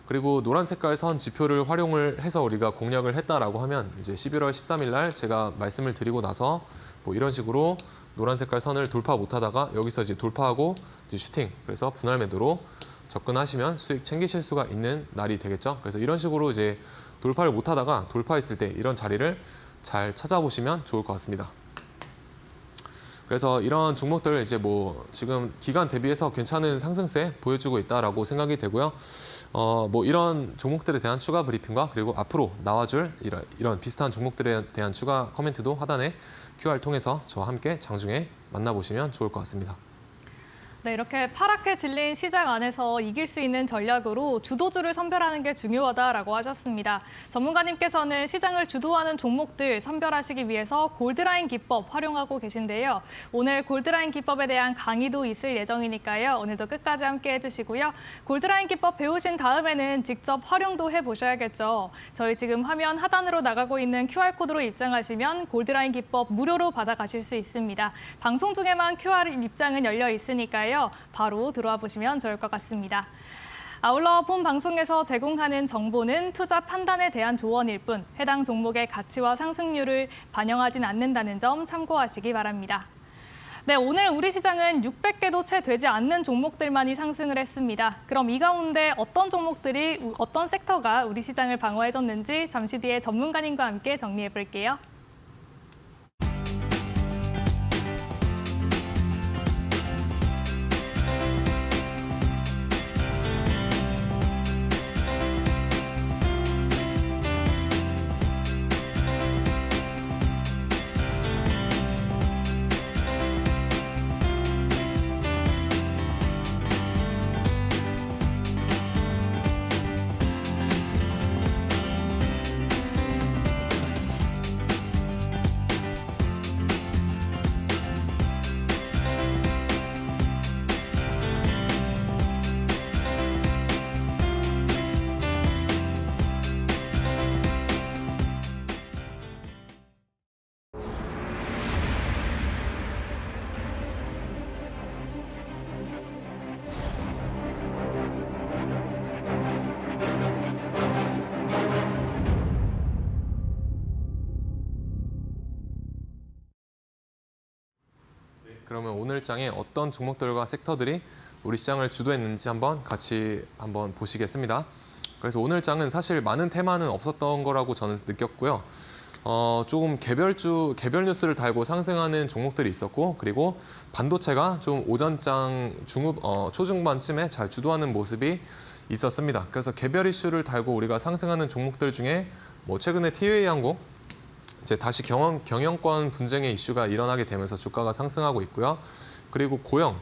그리고 노란 색깔 선 지표를 활용을 해서 우리가 공략을 했다라고 하면 이제 11월 13일 날 제가 말씀을 드리고 나서 이런 식으로 노란 색깔 선을 돌파 못하다가 여기서 이제 돌파하고 이제 슈팅 그래서 분할 매도로 접근하시면 수익 챙기실 수가 있는 날이 되겠죠. 그래서 이런 식으로 이제 돌파를 못하다가 돌파했을 때 이런 자리를 잘 찾아보시면 좋을 것 같습니다. 그래서 이런 종목들 이제 지금 기간 대비해서 괜찮은 상승세 보여주고 있다라고 생각이 되고요. 이런 종목들에 대한 추가 브리핑과 그리고 앞으로 나와줄 이런 비슷한 종목들에 대한 추가 코멘트도 하단에 QR 통해서 저와 함께 장중에 만나보시면 좋을 것 같습니다. 네, 이렇게 파랗게 질린 시장 안에서 이길 수 있는 전략으로 주도주를 선별하는 게 중요하다라고 하셨습니다. 전문가님께서는 시장을 주도하는 종목들 선별하시기 위해서 골드라인 기법 활용하고 계신데요. 오늘 골드라인 기법에 대한 강의도 있을 예정이니까요. 오늘도 끝까지 함께 해주시고요. 골드라인 기법 배우신 다음에는 직접 활용도 해보셔야겠죠. 저희 지금 화면 하단으로 나가고 있는 QR코드로 입장하시면 골드라인 기법 무료로 받아가실 수 있습니다. 방송 중에만 QR 입장은 열려 있으니까요. 바로 들어와 보시면 좋을 것 같습니다. 아울러 본 방송에서 제공하는 정보는 투자 판단에 대한 조언일 뿐 해당 종목의 가치와 상승률을 반영하진 않는다는 점 참고하시기 바랍니다. 네, 오늘 우리 시장은 600개도 채 되지 않는 종목들만이 상승을 했습니다. 그럼 이 가운데 어떤 종목들이, 어떤 섹터가 우리 시장을 방어해줬는지 잠시 뒤에 전문가님과 함께 정리해 볼게요. 그러면 오늘 장에 어떤 종목들과 섹터들이 우리 시장을 주도했는지 같이 보시겠습니다. 그래서 오늘 장은 사실 많은 테마는 없었던 거라고 저는 느꼈고요. 조금 개별 뉴스를 달고 상승하는 종목들이 있었고, 그리고 반도체가 좀 오전장 초중반쯤에 잘 주도하는 모습이 있었습니다. 그래서 개별 이슈를 달고 우리가 상승하는 종목들 중에 뭐 최근에 TUA항공 이제 다시 경영권 분쟁의 이슈가 일어나게 되면서 주가가 상승하고 있고요. 그리고 고영,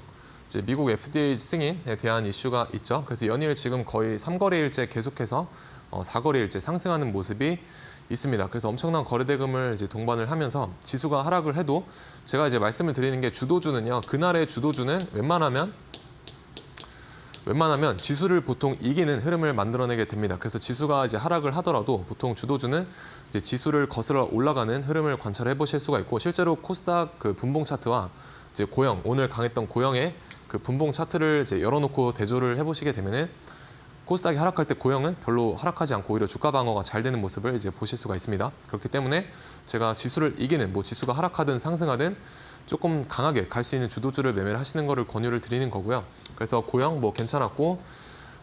이제 미국 FDA 승인에 대한 이슈가 있죠. 그래서 연일 지금 거의 3거래일째 계속해서 4거래일째 상승하는 모습이 있습니다. 그래서 엄청난 거래대금을 이제 동반을 하면서 지수가 하락을 해도 제가 이제 말씀을 드리는 게 주도주는요. 그날의 주도주는 웬만하면 지수를 보통 이기는 흐름을 만들어내게 됩니다. 그래서 지수가 이제 하락을 하더라도 보통 주도주는 이제 지수를 거슬러 올라가는 흐름을 관찰해 보실 수가 있고, 실제로 코스닥 그 분봉 차트와 이제 고영, 오늘 강했던 고영의 그 분봉 차트를 이제 열어놓고 대조를 해보시게 되면은 코스닥이 하락할 때 고영은 별로 하락하지 않고 오히려 주가 방어가 잘 되는 모습을 이제 보실 수가 있습니다. 그렇기 때문에 제가 지수를 이기는, 뭐 지수가 하락하든 상승하든 조금 강하게 갈 수 있는 주도주를 매매를 하시는 거를 권유를 드리는 거고요. 그래서 고영 뭐 괜찮았고,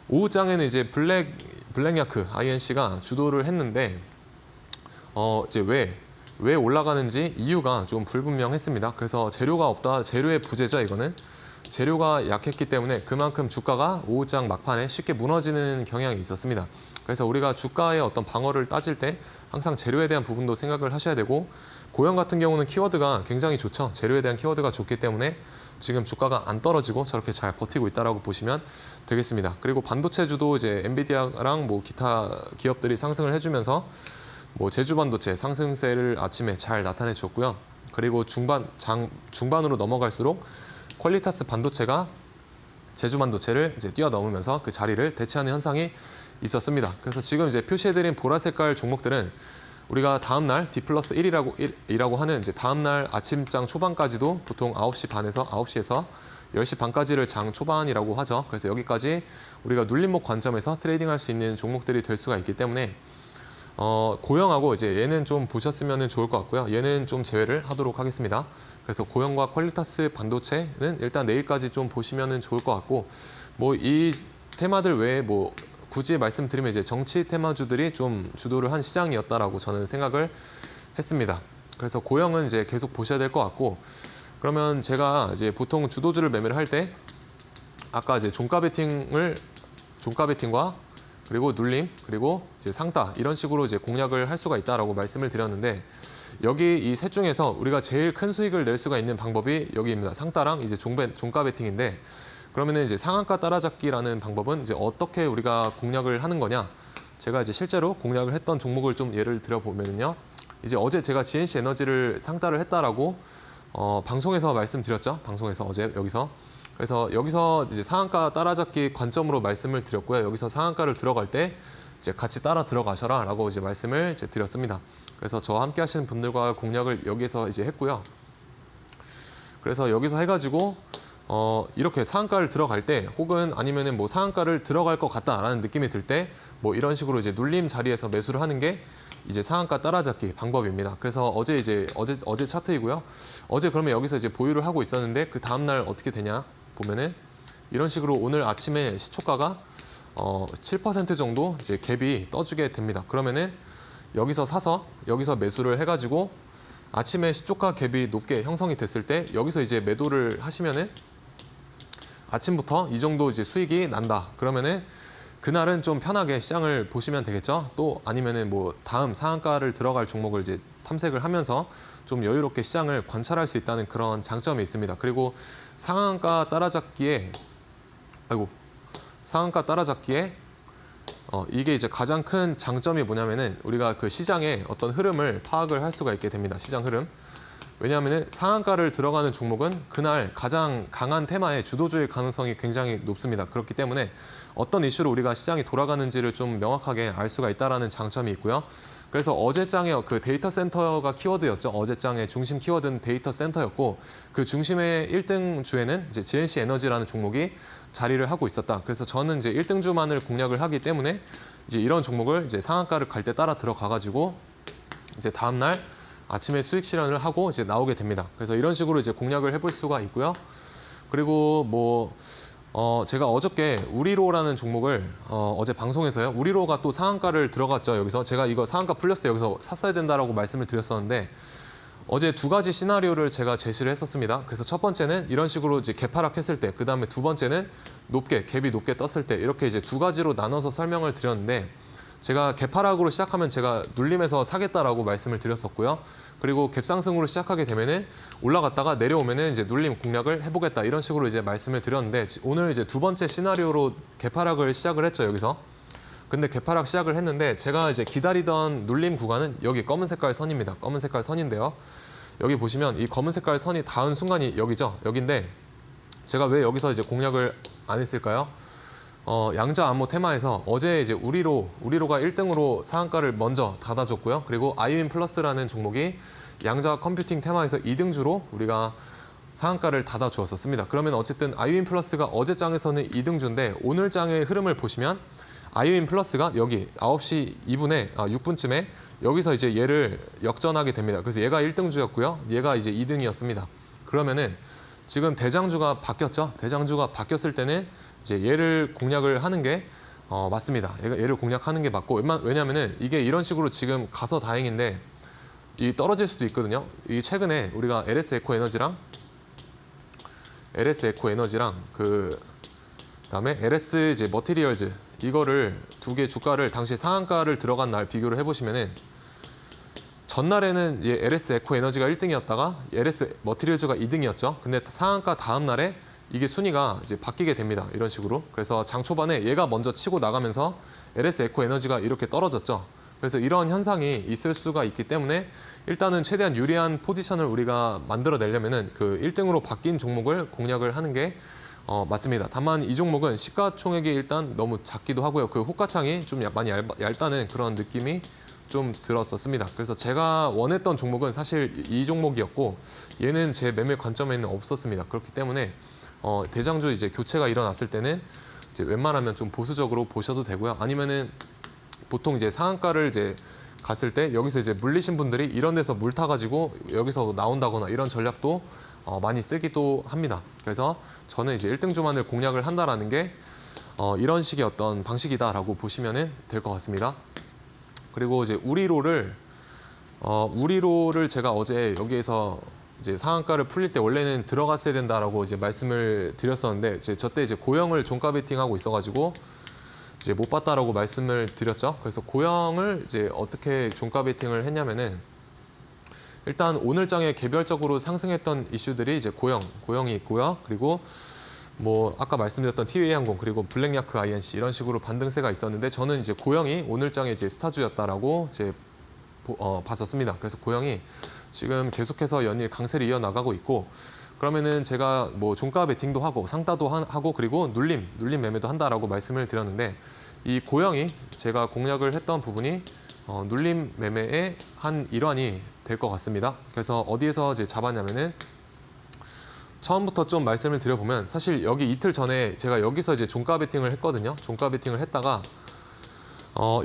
오후장에는 이제 블랙야크 INC가 주도를 했는데 이제 왜 올라가는지 이유가 좀 불분명했습니다. 그래서 재료가 없다, 재료의 부재죠. 이거는 재료가 약했기 때문에 그만큼 주가가 오후장 막판에 쉽게 무너지는 경향이 있었습니다. 그래서 우리가 주가의 어떤 방어를 따질 때 항상 재료에 대한 부분도 생각을 하셔야 되고, 고영 같은 경우는 키워드가 굉장히 좋죠. 재료에 대한 키워드가 좋기 때문에 지금 주가가 안 떨어지고 저렇게 잘 버티고 있다라고 보시면 되겠습니다. 그리고 반도체주도 이제 엔비디아랑 뭐 기타 기업들이 상승을 해주면서 뭐 제주 반도체 상승세를 아침에 잘 나타내 줬고요. 그리고 중반으로 넘어갈수록 퀄리타스 반도체가 제주 반도체를 이제 뛰어넘으면서 그 자리를 대체하는 현상이 있었습니다. 그래서 지금 이제 표시해드린 보라 색깔 종목들은 우리가 다음 날 D+1이라고 하는 이제 다음 날 아침장 초반까지도 보통 9시 반에서 9시에서 10시 반까지를 장 초반이라고 하죠. 그래서 여기까지 우리가 눌림목 관점에서 트레이딩할 수 있는 종목들이 될 수가 있기 때문에 고영하고 이제 얘는 좀 보셨으면 좋을 것 같고요. 얘는 좀 제외를 하도록 하겠습니다. 그래서 고영과 퀄리타스 반도체는 일단 내일까지 좀 보시면 좋을 것 같고, 뭐 이 테마들 외에 뭐 굳이 말씀드리면 이제 정치 테마주들이 좀 주도를 한 시장이었다라고 저는 생각을 했습니다. 그래서 고영은 이제 계속 보셔야 될 것 같고, 그러면 제가 이제 보통 주도주를 매매를 할 때 아까 이제 종가 베팅과 그리고 눌림, 그리고 이제 상따 이런 식으로 이제 공략을 할 수가 있다라고 말씀을 드렸는데, 여기 이 셋 중에서 우리가 제일 큰 수익을 낼 수가 있는 방법이 여기입니다. 상따랑 이제 종가 베팅인데, 그러면은 이제 상한가 따라잡기라는 방법은 이제 어떻게 우리가 공략을 하는 거냐? 제가 이제 실제로 공략을 했던 종목을 좀 예를 들어 보면요. 이제 어제 제가 GNC 에너지를 상따를 했다라고 방송에서 말씀드렸죠. 방송에서 어제 여기서. 그래서 여기서 이제 상한가 따라잡기 관점으로 말씀을 드렸고요. 여기서 상한가를 들어갈 때 이제 같이 따라 들어가셔라라고 이제 말씀을 이제 드렸습니다. 그래서 저와 함께 하시는 분들과 공략을 여기서 이제 했고요. 그래서 여기서 해가지고 이렇게 상한가를 들어갈 때, 혹은 아니면은 뭐 상한가를 들어갈 것 같다라는 느낌이 들 때 뭐 이런 식으로 이제 눌림 자리에서 매수를 하는 게 이제 상한가 따라잡기 방법입니다. 그래서 어제 차트이고요. 어제 그러면 여기서 이제 보유를 하고 있었는데 그 다음 날 어떻게 되냐 보면은 이런 식으로 오늘 아침에 시초가가 7% 정도 이제 갭이 떠주게 됩니다. 그러면은 여기서 사서 여기서 매수를 해가지고 아침에 시초가 갭이 높게 형성이 됐을 때 여기서 이제 매도를 하시면은 아침부터 이 정도 이제 수익이 난다. 그러면은 그날은 좀 편하게 시장을 보시면 되겠죠. 또 아니면은 뭐 다음 상한가를 들어갈 종목을 이제 탐색을 하면서 좀 여유롭게 시장을 관찰할 수 있다는 그런 장점이 있습니다. 그리고 상한가 따라잡기에 이게 이제 가장 큰 장점이 뭐냐면은 우리가 그 시장의 어떤 흐름을 파악을 할 수가 있게 됩니다. 시장 흐름. 왜냐하면 상한가를 들어가는 종목은 그날 가장 강한 테마의 주도주의 가능성이 굉장히 높습니다. 그렇기 때문에 어떤 이슈로 우리가 시장이 돌아가는지를 좀 명확하게 알 수가 있다는 장점이 있고요. 그래서 어제장의 그 데이터 센터가 키워드였죠. 어제장의 중심 키워드는 데이터 센터였고, 그 중심의 1등 주에는 이제 GNC 에너지라는 종목이 자리를 하고 있었다. 그래서 저는 이제 1등 주만을 공략을 하기 때문에 이제 이런 종목을 이제 상한가를 갈 때 따라 들어가가지고 이제 다음 날 아침에 수익 실현을 하고 이제 나오게 됩니다. 그래서 이런 식으로 이제 공략을 해볼 수가 있고요. 그리고 뭐 제가 어저께 우리로라는 종목을 어제 방송에서요. 우리로가 또 상한가를 들어갔죠. 여기서 제가 이거 상한가 풀렸을 때 여기서 샀어야 된다라고 말씀을 드렸었는데 어제 두 가지 시나리오를 제가 제시를 했었습니다. 그래서 첫 번째는 이런 식으로 이제 개파락했을 때, 그 다음에 두 번째는 갭이 높게 떴을 때 이렇게 이제 두 가지로 나눠서 설명을 드렸는데 제가 개파락으로 시작하면 제가 눌림에서 사겠다라고 말씀을 드렸었고요. 그리고 갭상승으로 시작하게 되면은 올라갔다가 내려오면은 이제 눌림 공략을 해보겠다 이런 식으로 이제 말씀을 드렸는데 오늘 이제 두 번째 시나리오로 개파락을 시작을 했죠 여기서. 근데 개파락 시작을 했는데 제가 이제 기다리던 눌림 구간은 여기 검은 색깔 선입니다. 검은 색깔 선인데요. 여기 보시면 이 검은 색깔 선이 닿은 순간이 여기죠. 여기인데 제가 왜 여기서 이제 공략을 안 했을까요? 양자 암호 테마에서 어제 이제 우리로가 1등으로 상한가를 먼저 닫아줬고요. 그리고 아이윈 플러스라는 종목이 양자 컴퓨팅 테마에서 2등주로 우리가 상한가를 닫아주었었습니다. 그러면 어쨌든 아이윈 플러스가 어제 장에서는 2등주인데 오늘 장의 흐름을 보시면 아이윈 플러스가 여기 9시 6분쯤에 여기서 이제 얘를 역전하게 됩니다. 그래서 얘가 1등주였고요. 얘가 이제 2등이었습니다. 그러면은 지금 대장주가 바뀌었죠. 대장주가 바뀌었을 때는 이제 얘를 공략을 하는 게 맞습니다. 얘를 공략하는 게 맞고 왜냐면은 이게 이런 식으로 지금 가서 다행인데 이 떨어질 수도 있거든요. 이 최근에 우리가 LS 에코 에너지랑 그다음에 LS 이제 머티리얼즈 이거를 두 개 주가를 당시 상한가를 들어간 날 비교를 해보시면은 전날에는 LS 에코 에너지가 1등이었다가 LS 머티리얼즈가 2등이었죠. 근데 상한가 다음 날에 이게 순위가 이제 바뀌게 됩니다. 이런 식으로. 그래서 장 초반에 얘가 먼저 치고 나가면서 LS 에코 에너지가 이렇게 떨어졌죠. 그래서 이런 현상이 있을 수가 있기 때문에 일단은 최대한 유리한 포지션을 우리가 만들어내려면은 그 1등으로 바뀐 종목을 공략을 하는 게 맞습니다. 다만 이 종목은 시가총액이 일단 너무 작기도 하고요. 그 호가창이 좀 많이 얇다는 그런 느낌이 좀 들었었습니다. 그래서 제가 원했던 종목은 사실 이 종목이었고 얘는 제 매매 관점에는 없었습니다. 그렇기 때문에 대장주 이제 교체가 일어났을 때는 이제 웬만하면 좀 보수적으로 보셔도 되고요. 아니면은 보통 이제 상한가를 이제 갔을 때 여기서 이제 물리신 분들이 이런 데서 물 타가지고 여기서 나온다거나 이런 전략도 많이 쓰기도 합니다. 그래서 저는 이제 1등주만을 공략을 한다라는 게 이런 식의 어떤 방식이다라고 보시면 될 것 같습니다. 그리고 이제 우리로를 제가 어제 여기에서 이제 상한가를 풀릴 때 원래는 들어갔어야 된다라고 이제 말씀을 드렸었는데 저때 이제 고영을 종가 베팅하고 있어가지고 이제 못 봤다라고 말씀을 드렸죠. 그래서 고영을 이제 어떻게 종가 베팅을 했냐면은 일단 오늘 장에 개별적으로 상승했던 이슈들이 이제 고영이 있고요. 그리고 뭐 아까 말씀드렸던 TV항공 그리고 블랙야크 INC 이런 식으로 반등세가 있었는데 저는 이제 고영이 오늘 장에 이제 스타주였다라고 이제 봤었습니다. 그래서 고영이 지금 계속해서 연일 강세를 이어나가고 있고 그러면은 제가 뭐 종가 베팅도 하고 상따도 하고 그리고 눌림 매매도 한다라고 말씀을 드렸는데 이 고영이 제가 공략을 했던 부분이 눌림 매매의 한 일환이 될 것 같습니다. 그래서 어디에서 이제 잡았냐면은 처음부터 좀 말씀을 드려보면 사실 여기 이틀 전에 제가 여기서 이제 종가 베팅을 했거든요. 종가 베팅을 했다가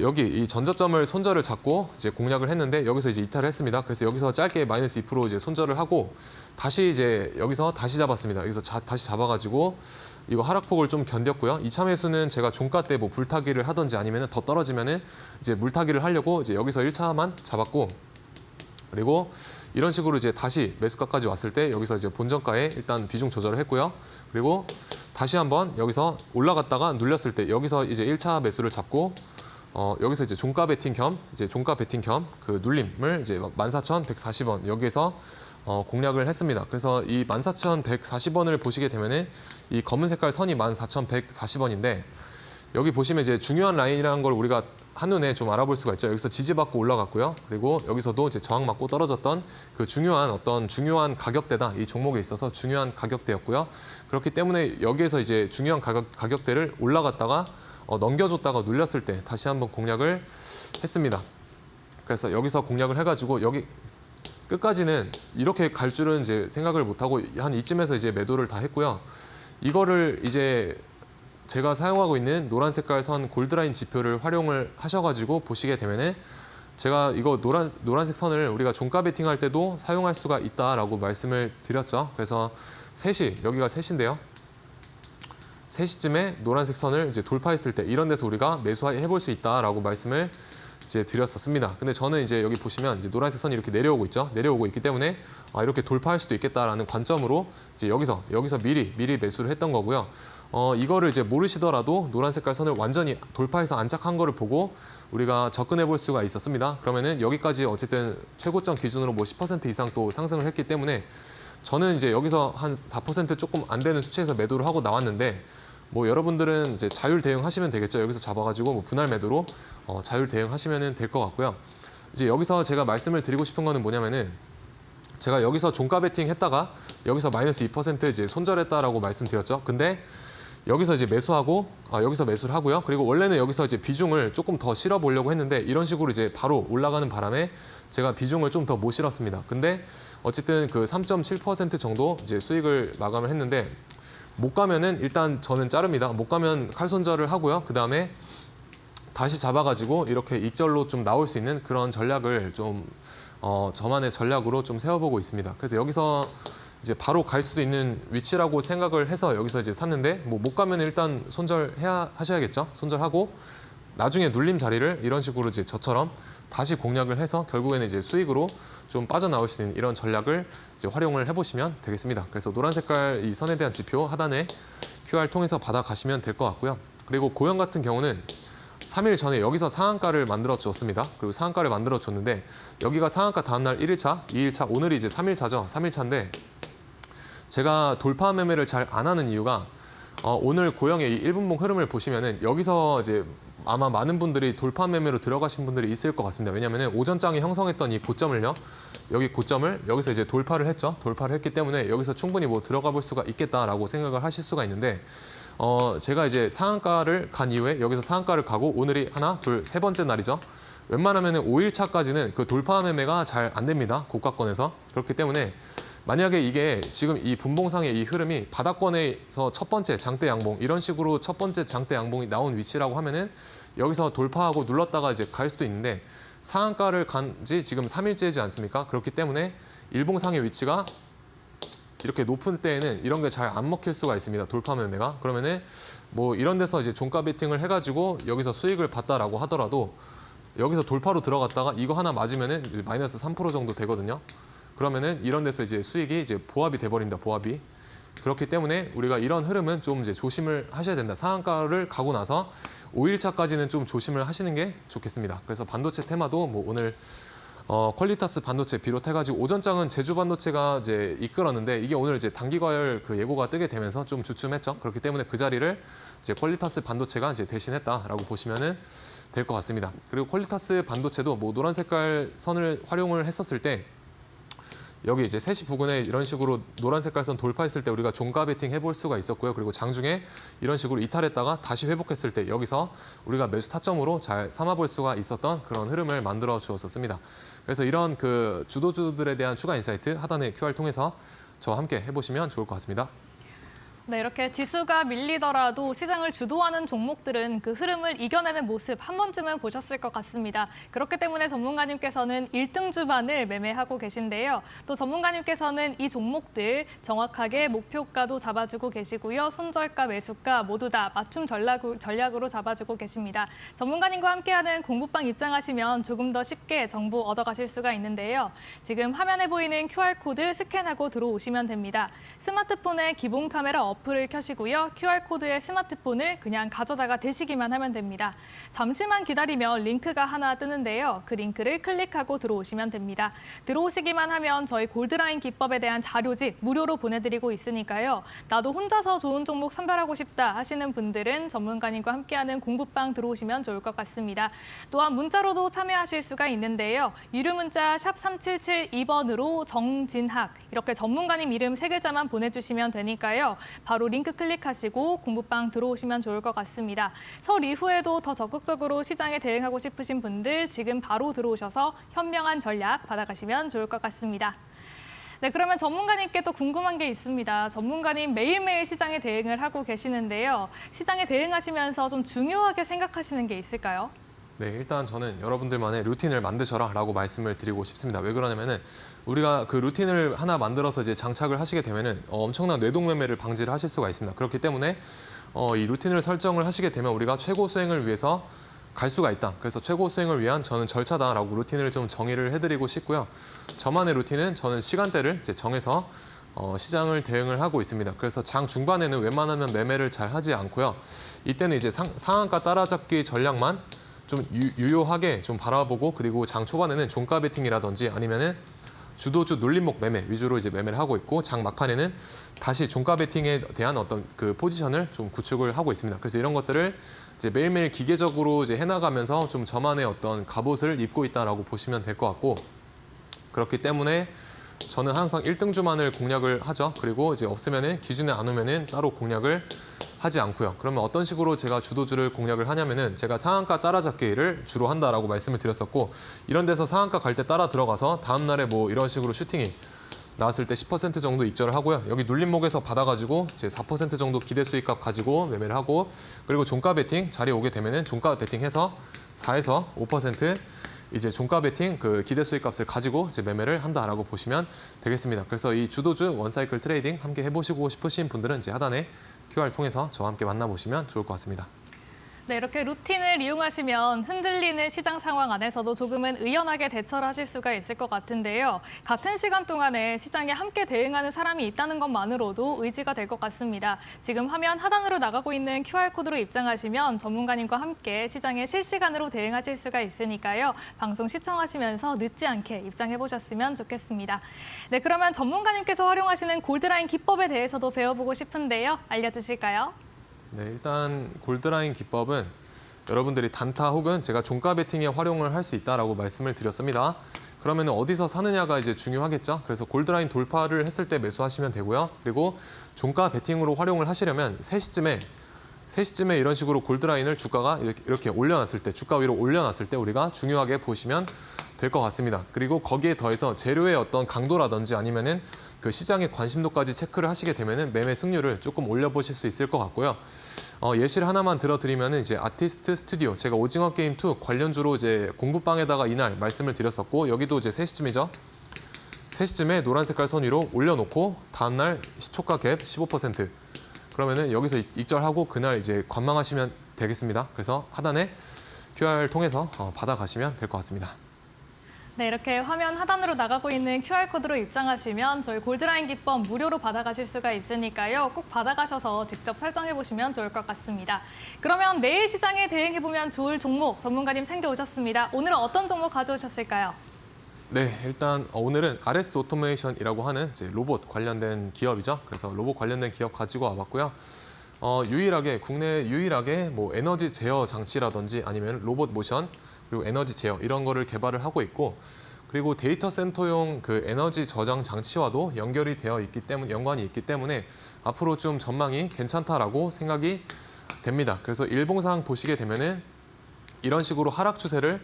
여기 이 전저점을 손절을 잡고 이제 공략을 했는데 여기서 이제 이탈을 했습니다. 그래서 여기서 짧게 마이너스 2% 이제 손절을 하고 다시 이제 여기서 다시 잡았습니다. 여기서 다시 잡아가지고 이거 하락폭을 좀 견뎠고요. 2차 매수는 제가 종가 때 뭐 불타기를 하든지 아니면 더 떨어지면은 이제 물타기를 하려고 이제 여기서 1차만 잡았고 그리고 이런 식으로 이제 다시 매수가까지 왔을 때 여기서 이제 본전가에 일단 비중 조절을 했고요. 그리고 다시 한번 여기서 올라갔다가 눌렸을 때 여기서 이제 1차 매수를 잡고 여기서 이제 종가 베팅 겸 그 눌림을 이제 14,140원 여기에서 공략을 했습니다. 그래서 이 14,140원을 보시게 되면은 이 검은 색깔 선이 14,140원인데 여기 보시면 이제 중요한 라인이라는 걸 우리가 한눈에 좀 알아볼 수가 있죠. 여기서 지지받고 올라갔고요. 그리고 여기서도 이제 저항 맞고 떨어졌던 그 중요한 가격대다. 이 종목에 있어서 중요한 가격대였고요. 그렇기 때문에 여기에서 이제 중요한 가격대를 올라갔다가 넘겨줬다가 눌렸을 때 다시 한번 공략을 했습니다. 그래서 여기서 공략을 해가지고 여기 끝까지는 이렇게 갈 줄은 이제 생각을 못하고 한 이쯤에서 이제 매도를 다 했고요. 이거를 이제 제가 사용하고 있는 노란 색깔 선 골드라인 지표를 활용을 하셔가지고 보시게 되면은 제가 이거 노란색 선을 우리가 종가 베팅할 때도 사용할 수가 있다라고 말씀을 드렸죠. 그래서 3시, 여기가 3시인데요. 3시쯤에 노란색 선을 이제 돌파했을 때 이런 데서 우리가 매수해볼 수 있다라고 말씀을 이제 드렸었습니다. 근데 저는 이제 여기 보시면 이제 노란색 선이 이렇게 내려오고 있죠. 내려오고 있기 때문에 이렇게 돌파할 수도 있겠다라는 관점으로 이제 여기서 미리 매수를 했던 거고요. 이거를 이제 모르시더라도 노란 색깔 선을 완전히 돌파해서 안착한 거를 보고 우리가 접근해 볼 수가 있었습니다. 그러면은 여기까지 어쨌든 최고점 기준으로 뭐 10% 이상 또 상승을 했기 때문에 저는 이제 여기서 한 4% 조금 안 되는 수치에서 매도를 하고 나왔는데 뭐 여러분들은 이제 자율 대응하시면 되겠죠. 여기서 잡아가지고 뭐 분할 매도로 자율 대응하시면 될 것 같고요. 이제 여기서 제가 말씀을 드리고 싶은 거는 뭐냐면은 제가 여기서 종가 베팅 했다가 여기서 마이너스 2% 이제 손절했다라고 말씀드렸죠. 근데 여기서 이제 매수하고 여기서 매수를 하고요. 그리고 원래는 여기서 이제 비중을 조금 더 실어 보려고 했는데 이런 식으로 이제 바로 올라가는 바람에 제가 비중을 좀 더 못 실었습니다. 근데 어쨌든 그 3.7% 정도 이제 수익을 마감을 했는데 못 가면은 일단 저는 자릅니다. 못 가면 칼 손절을 하고요. 그 다음에 다시 잡아가지고 이렇게 익절로 좀 나올 수 있는 그런 전략을 좀 저만의 전략으로 좀 세워보고 있습니다. 그래서 여기서 이제 바로 갈 수도 있는 위치라고 생각을 해서 여기서 이제 샀는데 뭐 못 가면 일단 하셔야겠죠. 손절하고 나중에 눌림 자리를 이런 식으로 이제 저처럼 다시 공략을 해서 결국에는 이제 수익으로 좀 빠져나올 수 있는 이런 전략을 이제 활용을 해보시면 되겠습니다. 그래서 노란 색깔 이 선에 대한 지표 하단에 QR 통해서 받아가시면 될 것 같고요. 그리고 고영 같은 경우는 3일 전에 여기서 상한가를 만들어 줬습니다. 그리고 상한가를 만들어 줬는데 여기가 상한가 다음날 1일차, 2일차, 오늘이 이제 3일차죠. 3일차인데 제가 돌파 매매를 잘 안 하는 이유가 오늘 고영의 이 1분봉 흐름을 보시면은 여기서 이제 아마 많은 분들이 돌파 매매로 들어가신 분들이 있을 것 같습니다. 왜냐하면 오전장이 형성했던 이 고점을요. 여기 고점을 여기서 이제 돌파를 했죠. 돌파를 했기 때문에 여기서 충분히 뭐 들어가 볼 수가 있겠다라고 생각을 하실 수가 있는데 제가 이제 상한가를 간 이후에 여기서 상한가를 가고 오늘이 하나, 둘, 세 번째 날이죠. 웬만하면은 5일차까지는 그 돌파 매매가 잘 안 됩니다. 고가권에서. 그렇기 때문에 만약에 이게 지금 이 분봉상의 이 흐름이 바닥권에서 첫 번째 장대 양봉 이런 식으로 첫 번째 장대 양봉이 나온 위치라고 하면은 여기서 돌파하고 눌렀다가 이제 갈 수도 있는데 상한가를 간 지 지금 3일째지 않습니까? 그렇기 때문에 일봉상의 위치가 이렇게 높을 때에는 이런 게 잘 안 먹힐 수가 있습니다. 돌파 매매가. 그러면은 뭐 이런 데서 이제 종가 베팅을 해가지고 여기서 수익을 봤다라고 하더라도 여기서 돌파로 들어갔다가 이거 하나 맞으면은 마이너스 3% 정도 되거든요. 그러면은 이런 데서 이제 수익이 이제 보합이 돼버립니다. 보합이. 그렇기 때문에 우리가 이런 흐름은 좀 이제 조심을 하셔야 된다. 상한가를 가고 나서 5일차까지는 좀 조심을 하시는 게 좋겠습니다. 그래서 반도체 테마도 뭐 오늘 퀄리타스 반도체 비롯해가지고 오전장은 제주 반도체가 이제 이끌었는데 이게 오늘 이제 단기 과열 그 예고가 뜨게 되면서 좀 주춤했죠. 그렇기 때문에 그 자리를 이제 퀄리타스 반도체가 이제 대신했다라고 보시면은 될 것 같습니다. 그리고 퀄리타스 반도체도 뭐 노란 색깔 선을 활용을 했었을 때 여기 이제 3시 부근에 이런 식으로 노란 색깔 선 돌파했을 때 우리가 종가 베팅 해볼 수가 있었고요. 그리고 장중에 이런 식으로 이탈했다가 다시 회복했을 때 여기서 우리가 매수 타점으로 잘 삼아볼 수가 있었던 그런 흐름을 만들어 주었었습니다. 그래서 이런 그 주도주들에 대한 추가 인사이트 하단의 QR 통해서 저와 함께 해보시면 좋을 것 같습니다. 네, 이렇게 지수가 밀리더라도 시장을 주도하는 종목들은 그 흐름을 이겨내는 모습 한 번쯤은 보셨을 것 같습니다. 그렇기 때문에 전문가님께서는 1등 주반을 매매하고 계신데요. 또 전문가님께서는 이 종목들 정확하게 목표가도 잡아주고 계시고요. 손절가, 매수가 모두 다 맞춤 전략으로 잡아주고 계십니다. 전문가님과 함께하는 공부방 입장하시면 조금 더 쉽게 정보 얻어가실 수가 있는데요. 지금 화면에 보이는 QR코드 스캔하고 들어오시면 됩니다. 스마트폰의 기본 카메라 어플을 켜시고요. QR코드의 스마트폰을 그냥 가져다가 대시기만 하면 됩니다. 잠시만 기다리면 링크가 하나 뜨는데요. 그 링크를 클릭하고 들어오시면 됩니다. 들어오시기만 하면 저희 골드라인 기법에 대한 자료집 무료로 보내드리고 있으니까요. 나도 혼자서 좋은 종목 선별하고 싶다 하시는 분들은 전문가님과 함께하는 공부방 들어오시면 좋을 것 같습니다. 또한 문자로도 참여하실 수가 있는데요. 유료 문자 샵 3772번으로 정진학 이렇게 전문가님 이름 3글자만 보내주시면 되니까요. 바로 링크 클릭하시고 공부방 들어오시면 좋을 것 같습니다. 설 이후에도 더 적극적으로 시장에 대응하고 싶으신 분들 지금 바로 들어오셔서 현명한 전략 받아가시면 좋을 것 같습니다. 네, 그러면 전문가님께 또 궁금한 게 있습니다. 전문가님 매일매일 시장에 대응을 하고 계시는데요. 시장에 대응하시면서 좀 중요하게 생각하시는 게 있을까요? 네, 일단 저는 여러분들만의 루틴을 만드셔라라고 말씀을 드리고 싶습니다. 왜 그러냐면은 우리가 그 루틴을 하나 만들어서 이제 장착을 하시게 되면은 엄청난 뇌동 매매를 방지를 하실 수가 있습니다. 그렇기 때문에 이 루틴을 설정을 하시게 되면 우리가 최고 수행을 위해서 갈 수가 있다. 그래서 최고 수행을 위한 저는 절차다라고 루틴을 좀 정의를 해드리고 싶고요. 저만의 루틴은 저는 시간대를 이제 정해서 시장을 대응을 하고 있습니다. 그래서 장 중반에는 웬만하면 매매를 잘 하지 않고요. 이때는 이제 상한가 따라잡기 전략만 좀 유효하게 좀 바라보고, 그리고 장 초반에는 종가 베팅이라든지 아니면은 주도주 눌림목 매매 위주로 이제 매매를 하고 있고, 장 막판에는 다시 종가 베팅에 대한 어떤 그 포지션을 좀 구축을 하고 있습니다. 그래서 이런 것들을 이제 매일매일 기계적으로 이제 해나가면서 좀 저만의 어떤 갑옷을 입고 있다라고 보시면 될 것 같고, 그렇기 때문에 저는 항상 1등주만을 공략을 하죠. 그리고 이제 없으면은 기준에 안 오면은 따로 공략을 하지 않고요. 그러면 어떤 식으로 제가 주도주를 공략을 하냐면은 제가 상한가 따라잡기를 주로 한다라고 말씀을 드렸었고, 이런 데서 상한가 갈 때 따라 들어가서 다음 날에 뭐 이런 식으로 슈팅이 나왔을 때 10% 정도 익절을 하고요. 여기 눌림목에서 받아가지고 이제 4% 정도 기대 수익값 가지고 매매를 하고, 그리고 종가 베팅 자리에 오게 되면은 종가 베팅해서 4에서 5% 이제 종가 베팅 그 기대 수익값을 가지고 이제 매매를 한다라고 보시면 되겠습니다. 그래서 이 주도주 원사이클 트레이딩 함께 해보시고 싶으신 분들은 이제 하단에 QR 통해서 저와 함께 만나보시면 좋을 것 같습니다. 네, 이렇게 루틴을 이용하시면 흔들리는 시장 상황 안에서도 조금은 의연하게 대처를 하실 수가 있을 것 같은데요. 같은 시간 동안에 시장에 함께 대응하는 사람이 있다는 것만으로도 의지가 될 것 같습니다. 지금 화면 하단으로 나가고 있는 QR코드로 입장하시면 전문가님과 함께 시장에 실시간으로 대응하실 수가 있으니까요. 방송 시청하시면서 늦지 않게 입장해 보셨으면 좋겠습니다. 네, 그러면 전문가님께서 활용하시는 골드라인 기법에 대해서도 배워보고 싶은데요. 알려주실까요? 네, 일단 골드라인 기법은 여러분들이 단타 혹은 제가 종가 베팅에 활용을 할 수 있다라고 말씀을 드렸습니다. 그러면 어디서 사느냐가 이제 중요하겠죠. 그래서 골드라인 돌파를 했을 때 매수하시면 되고요. 그리고 종가 베팅으로 활용을 하시려면 3시쯤에 이런 식으로 골드라인을 주가가 이렇게 올려놨을 때, 주가 위로 올려놨을 때 우리가 중요하게 보시면 될 것 같습니다. 그리고 거기에 더해서 재료의 어떤 강도라든지 아니면은 그 시장의 관심도까지 체크를 하시게 되면은 매매 승률을 조금 올려보실 수 있을 것 같고요. 예시를 하나만 들어드리면은 이제 아티스트 스튜디오, 제가 오징어 게임 2 관련주로 이제 공부방에다가 이날 말씀을 드렸었고, 여기도 이제 3시쯤이죠. 3시쯤에 노란 색깔 선 위로 올려놓고 다음날 시초가 갭 15%. 그러면은 여기서 익절하고 그날 이제 관망하시면 되겠습니다. 그래서 하단에 QR 통해서 받아가시면 될 것 같습니다. 네, 이렇게 화면 하단으로 나가고 있는 QR코드로 입장하시면 저희 골드라인 기법 무료로 받아가실 수가 있으니까요. 꼭 받아가셔서 직접 설정해 보시면 좋을 것 같습니다. 그러면 내일 시장에 대응해보면 좋을 종목 전문가님 챙겨오셨습니다. 오늘은 어떤 종목 가져오셨을까요? 네, 일단 오늘은 RS 오토메이션이라고 하는 이제 로봇 관련된 기업이죠. 그래서 로봇 관련된 기업 가지고 와봤고요. 국내 유일하게 뭐 에너지 제어 장치라든지 아니면 로봇 모션, 그리고 에너지 제어 이런 거를 개발을 하고 있고, 그리고 데이터 센터용 그 에너지 저장 장치와도 연결이 되어 있기 때문에, 연관이 있기 때문에 앞으로 좀 전망이 괜찮다라고 생각이 됩니다. 그래서 일봉상 보시게 되면은 이런 식으로 하락 추세를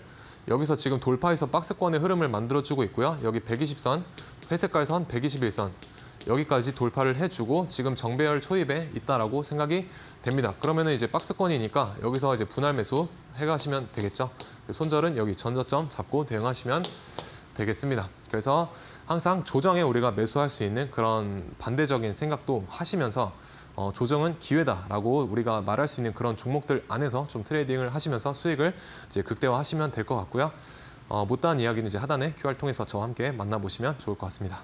여기서 지금 돌파해서 박스권의 흐름을 만들어주고 있고요. 여기 120선, 회색깔 선, 121선 여기까지 돌파를 해주고 지금 정배열 초입에 있다라고 생각이 됩니다. 그러면은 이제 박스권이니까 여기서 이제 분할 매수 해가시면 되겠죠. 손절은 여기 전저점 잡고 대응하시면 되겠습니다. 그래서 항상 조정에 우리가 매수할 수 있는 그런 반대적인 생각도 하시면서 조정은 기회다라고 우리가 말할 수 있는 그런 종목들 안에서 좀 트레이딩을 하시면서 수익을 이제 극대화하시면 될 것 같고요. 못다한 이야기는 이제 하단에 QR 통해서 저와 함께 만나보시면 좋을 것 같습니다.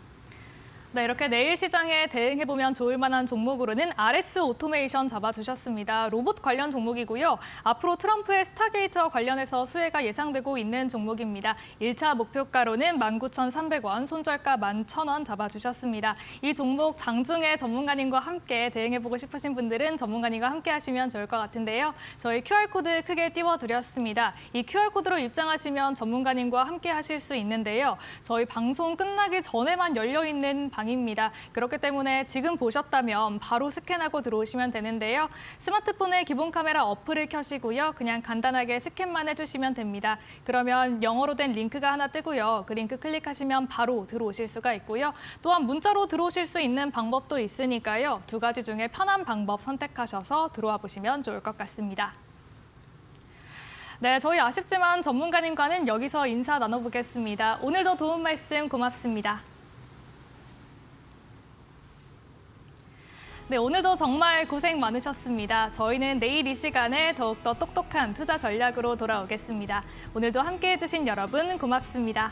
네, 이렇게 내일 시장에 대응해보면 좋을 만한 종목으로는 RS 오토메이션 잡아주셨습니다. 로봇 관련 종목이고요. 앞으로 트럼프의 스타게이트와 관련해서 수혜가 예상되고 있는 종목입니다. 1차 목표가로는 19,300원, 손절가 11,000원 잡아주셨습니다. 이 종목 장중에 전문가님과 함께 대응해보고 싶으신 분들은 전문가님과 함께 하시면 좋을 것 같은데요. 저희 QR코드 크게 띄워드렸습니다. 이 QR코드로 입장하시면 전문가님과 함께 하실 수 있는데요. 저희 방송 끝나기 전에만 열려있는 방입니다. 그렇기 때문에 지금 보셨다면 바로 스캔하고 들어오시면 되는데요. 스마트폰의 기본 카메라 어플을 켜시고요. 그냥 간단하게 스캔만 해주시면 됩니다. 그러면 영어로 된 링크가 하나 뜨고요. 그 링크 클릭하시면 바로 들어오실 수가 있고요. 또한 문자로 들어오실 수 있는 방법도 있으니까요. 두 가지 중에 편한 방법 선택하셔서 들어와 보시면 좋을 것 같습니다. 네, 저희 아쉽지만 전문가님과는 여기서 인사 나눠보겠습니다. 오늘도 도움 말씀 고맙습니다. 네, 오늘도 정말 고생 많으셨습니다. 저희는 내일 이 시간에 더욱더 똑똑한 투자 전략으로 돌아오겠습니다. 오늘도 함께해 주신 여러분 고맙습니다.